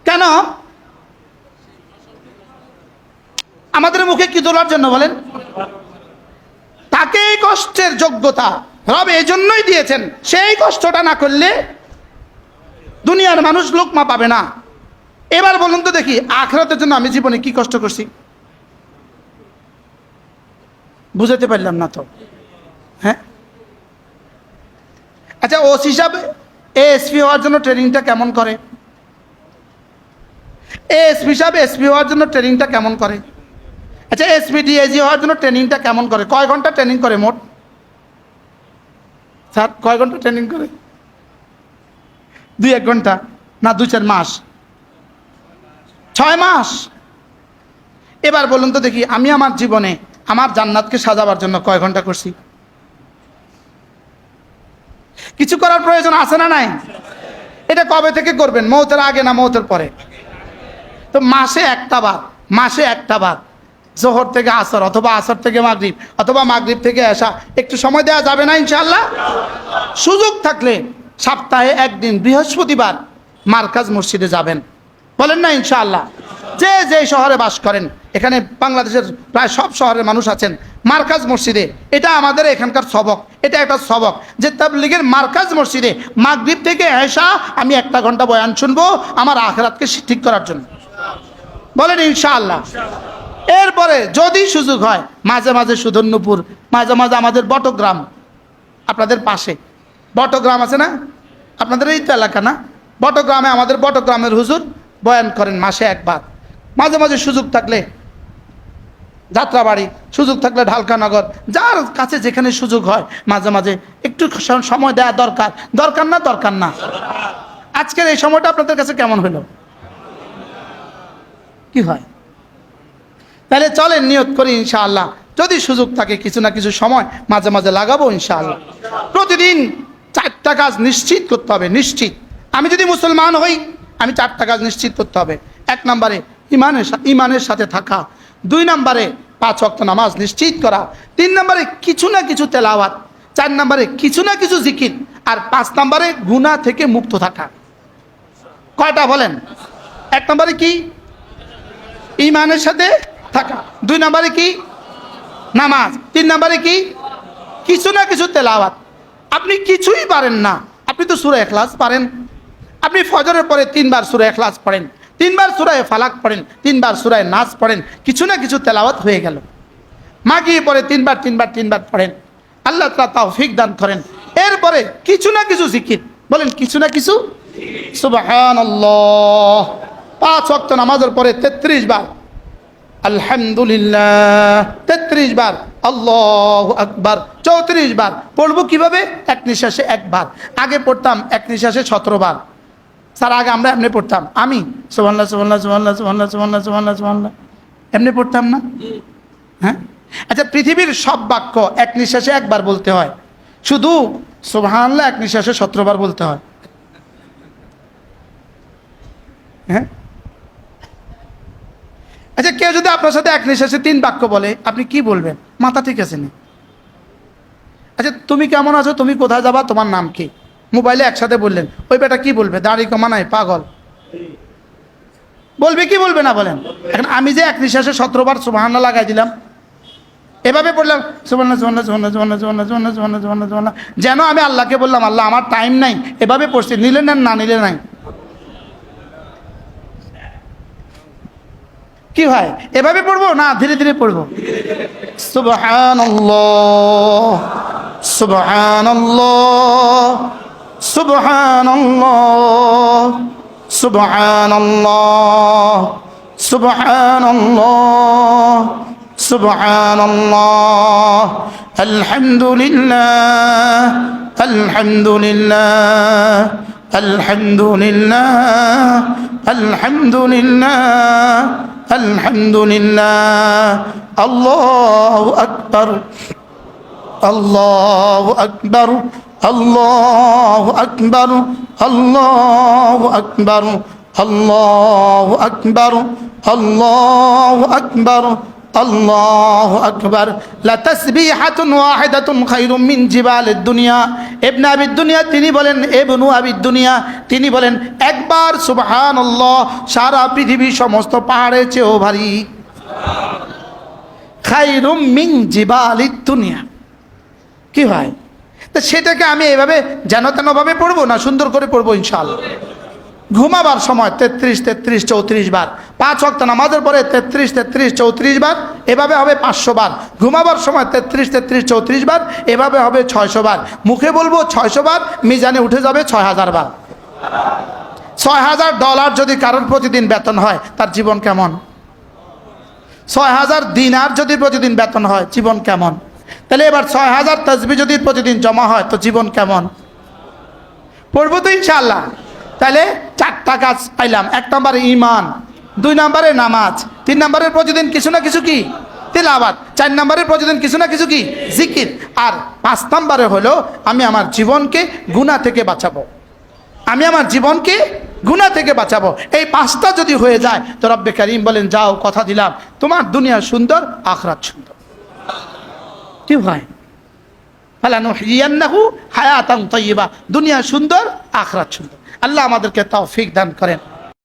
কেন আমাদের মুখে কি তোলার জন্য বলেন? তাকে এই কষ্টের যোগ্যতা রব এই জন্যই দিয়েছেন। সেই কষ্টটা না করলে দুনিয়ার মানুষ লোকমা পাবে না। এবার বলুন তো দেখি, আখিরাতের জন্য আমি জীবনে কি কষ্ট করছি? বুঝাতে পারলাম না তো। হ্যাঁ, আচ্ছা ওসি হিসাবে এএসপি হওয়ার জন্য ট্রেনিংটা কেমন করে? এএসপি হিসাবে এসপি হওয়ার জন্য ট্রেনিংটা কেমন করে? আচ্ছা এসপি ডিএজি হওয়ার জন্য ট্রেনিংটা কেমন করে? কয় ঘন্টা ট্রেনিং করে মোট? স্যার কয় ঘন্টা ট্রেনিং করে? 2-1 ঘন্টা না 2-4 মাস? 6 মাস। এবার বলুন তো দেখি, আমি আমার জীবনে আমার জান্নাতকে সাজাবার জন্য কয় ঘন্টা করছি? কিছু করার প্রয়োজন আছে না নাই? এটা কবে থেকে করবেন? মৌতের আগে না মৌতের পরে? তো মাসে একটা বার জোহর থেকে আসর, অথবা আসর থেকে মাগরিব, অথবা মাগরিব থেকে এশা, একটু সময় দেওয়া যাবে না ইনশাআল্লাহ? সুযোগ থাকলে সপ্তাহে একদিন বৃহস্পতিবার মার্কাজ মসজিদে যাবেন, বলেন না ইনশাআল্লাহ? যে শহরে বাস করেন, এখানে বাংলাদেশের প্রায় সব শহরের মানুষ আছেন, মার্কাজ মসজিদে, এটা আমাদের এখানকার সবক, এটা একটা সবক যে তাবলীগের মার্কাজ মসজিদে মাগরিব থেকে এশা আমি 1 ঘন্টা বয়ান শুনবো আমার আখিরাতকে ঠিক করার জন্য, বলেন ইনশাআল্লাহ? এরপরে যদি সুযোগ হয় মাঝে মাঝে সুধন্যপুর, মাঝে মাঝে আমাদের বটগ্রাম, আপনাদের পাশে বটগ্রাম আছে না? আপনাদের এই তো এলাকা না? বটগ্রামে আমাদের বটগ্রামের হুজুর বয়ান করেন মাসে 1 বার। মাঝে মাঝে সুযোগ থাকলে যাত্রাবাড়ি, সুযোগ থাকলে ঢালকানগর, যার কাছে যেখানে সুযোগ হয় মাঝে মাঝে একটু সময় দেওয়া দরকার না? আজকের এই সময়টা আপনাদের কাছে কেমন হলো? কি হয়? তাহলে চলেন নিয়ত করি ইনশাআল্লাহ, যদি সুযোগ থাকে কিছু না কিছু সময় মাঝে মাঝে লাগাবো ইনশাআল্লাহ। প্রতিদিন 4টা কাজ নিশ্চিত করতে হবে, নিশ্চিত। আমি যদি মুসলমান হই, আমি 4টা কাজ নিশ্চিত করতে হবে। 1 নম্বরে ইমানের সাথে থাকা, 2 নম্বরে 5 ওয়াক্ত নামাজ নিশ্চিত করা, 3 নম্বরে কিছু না কিছু তেলাওয়াত, 4 নম্বরে কিছু না কিছু জিকির, আর 5 নম্বরে গুনাহ থেকে মুক্ত থাকা। কয়টা বলেন? 1 নম্বরে কি? ইমানের সাথে থাকা। 2 নম্বরে কি? নামাজ। 3 নম্বরে কি? কিছু না কিছু তেলাওয়াত। আপনি কিছুই পারেন না, আপনি তো সূরা ইখলাস পারেন। আপনি ফজরের পরে 3 বার সূরা ইখলাস পড়েন, 3 বার সূরা ফালাক পড়েন, 3 বার সূরা নাস পড়েন, কিছু না কিছু তেলাওয়াত হয়ে গেল। মাগরিব পরে 3 বার পড়েন, আল্লাহ তাআলা তৌফিক দান করেন। এরপরে কিছু না কিছু জিকির, বলেন কিছু না কিছু। সুবহানাল্লাহ। 5 ওয়াক্ত নামাজের পরে 33 বার আলহামদুলিল্লাহ, 33 বার আল্লাহু আকবার, 34 বার। পড়বো কিভাবে? 1 নিঃশ্বাসে 1 বার। আগে পড়তাম 1 নিঃশ্বাসে 17 বার। স্যার আগে আমরা এমনি পড়তাম, আমি সুবহানাল্লাহ সুবহানাল্লাহ সুবহানাল্লাহ সুবহানাল্লাহ সুবহানাল্লাহ সুবহানাল্লাহ সুবহানাল্লাহ এমনি পড়তাম না? হ্যাঁ। আচ্ছা পৃথিবীর সব বাক্য 1 নিঃশ্বাসে 1 বার বলতে হয়, শুধু সুবহানাল্লাহ 1 নিঃশ্বাসে 17 বার বলতে হয়। হ্যাঁ। আচ্ছা, কেউ যদি আপনার সাথে এক নিঃশ্বাসে 3 বাক্য বলে, আপনি কি বলবেন? মাথা ঠিক আছে নি? আচ্ছা, তুমি কেমন আছো, তুমি কোথায় যাবা, তোমার নাম কি, মোবাইলে একসাথে বললেন, ওই বেটা কি বলবে? দাড়ি কমা নাই, পাগল বলবে কি বলবে না বলেন? এখন আমি যে এক নিঃশ্বাসে 17 বার সুবহানাল্লাহ লাগাই দিলাম, এভাবে পড়লাম সুবহানাল্লাহ সুবহানাল্লাহ সুবহানাল্লাহ সুবহানাল্লাহ সুবহানাল্লাহ সুবহানাল্লাহ সুবহানাল্লাহ সুবহানাল্লাহ, যেন আমি আল্লাহকে বললাম আল্লাহ আমার টাইম নাই, এভাবে পড়ছি, নিলে নেন না নিলে নাই। কি ভাই, এভাবে পড়বো না ধীরে ধীরে পড়বো? সুবহানাল্লাহ সুবহানাল্লাহ সুবহানাল্লাহ সুবহানাল্লাহ সুবহানাল্লাহ সুবহানাল্লাহ আলহামদুলিল্লাহ আলহামদুলিল্লাহ আলহামদুলিল্লাহ আলহামদুলিল্লাহ আলহামদুলিল্লাহ আল্লাহু আকবার আল্লাহু আকবার আল্লাহু আকবার আল্লাহু আকবার আল্লাহু আকবার আল্লাহু আকবার আল্লাহু আকবার লা তাসবিহাতুন ওয়াহিদাতুন খায়রুম মিন জিবালিদ দুনিয়া। ইবনে আবিদ দুনিয়া তিনি বলেন, ইবনু আবিদ দুনিয়া তিনি বলেন, একবার সুবহানাল্লাহ সারা পৃথিবী সমস্ত পাহাড়ের চেয়েও ভারী। খায়রুম মিন জিবালিদ দুনিয়া। কি হয়, তো সেটাকে আমি এইভাবে যেন তেনভাবে পড়বো না, সুন্দর করে পড়বো ইনশাআল্লাহ। ঘুমাবার সময় 33 33 34 বার, 5 ওয়াক্ত নামাজের পরে 33 33 34 বার, এভাবে হবে 500 বার। ঘুমাবার সময় 33 33 34 বার, এভাবে হবে 600 বার। মুখে বলবো 600 বার, মিজানে উঠে যাবে 6000 বার। $6000 যদি কারোর প্রতিদিন বেতন হয়, তার জীবন কেমন? 6000 দিনার যদি প্রতিদিন বেতন হয়, জীবন কেমন? তাহলে এবার 6000 তাসবিহ যদি প্রতিদিন জমা হয়, তো জীবন কেমন? পড়বো তো ইনশাআল্লাহ। তাহলে 4টা কাজ পাইলাম। 1 নম্বরে ঈমান, 2 নম্বরে নামাজ, 3 নম্বরে প্রতিদিন কিছু না কিছু কি তিলাওয়াত, 4 নম্বরে প্রতিদিন কিছু না কিছু কি জিকির, আর 5 নম্বরে হলো আমি আমার জীবনকে গুনাহ থেকে বাঁচাবো। আমি আমার জীবনকে গুনাহ থেকে বাঁচাবো। এই 5টা যদি হয়ে যায়, তো রব্বে কারীম বলেন, যাও কথা দিলাম তোমার দুনিয়া সুন্দর, আখিরাত সুন্দর। কি ভাই, ফালানুহইয়ান্নাহু হায়াতান তাইয়্যিবা, দুনিয়া সুন্দর, আখিরাত সুন্দর। আল্লাহ আমাদেরকে তৌফিক দান করেন।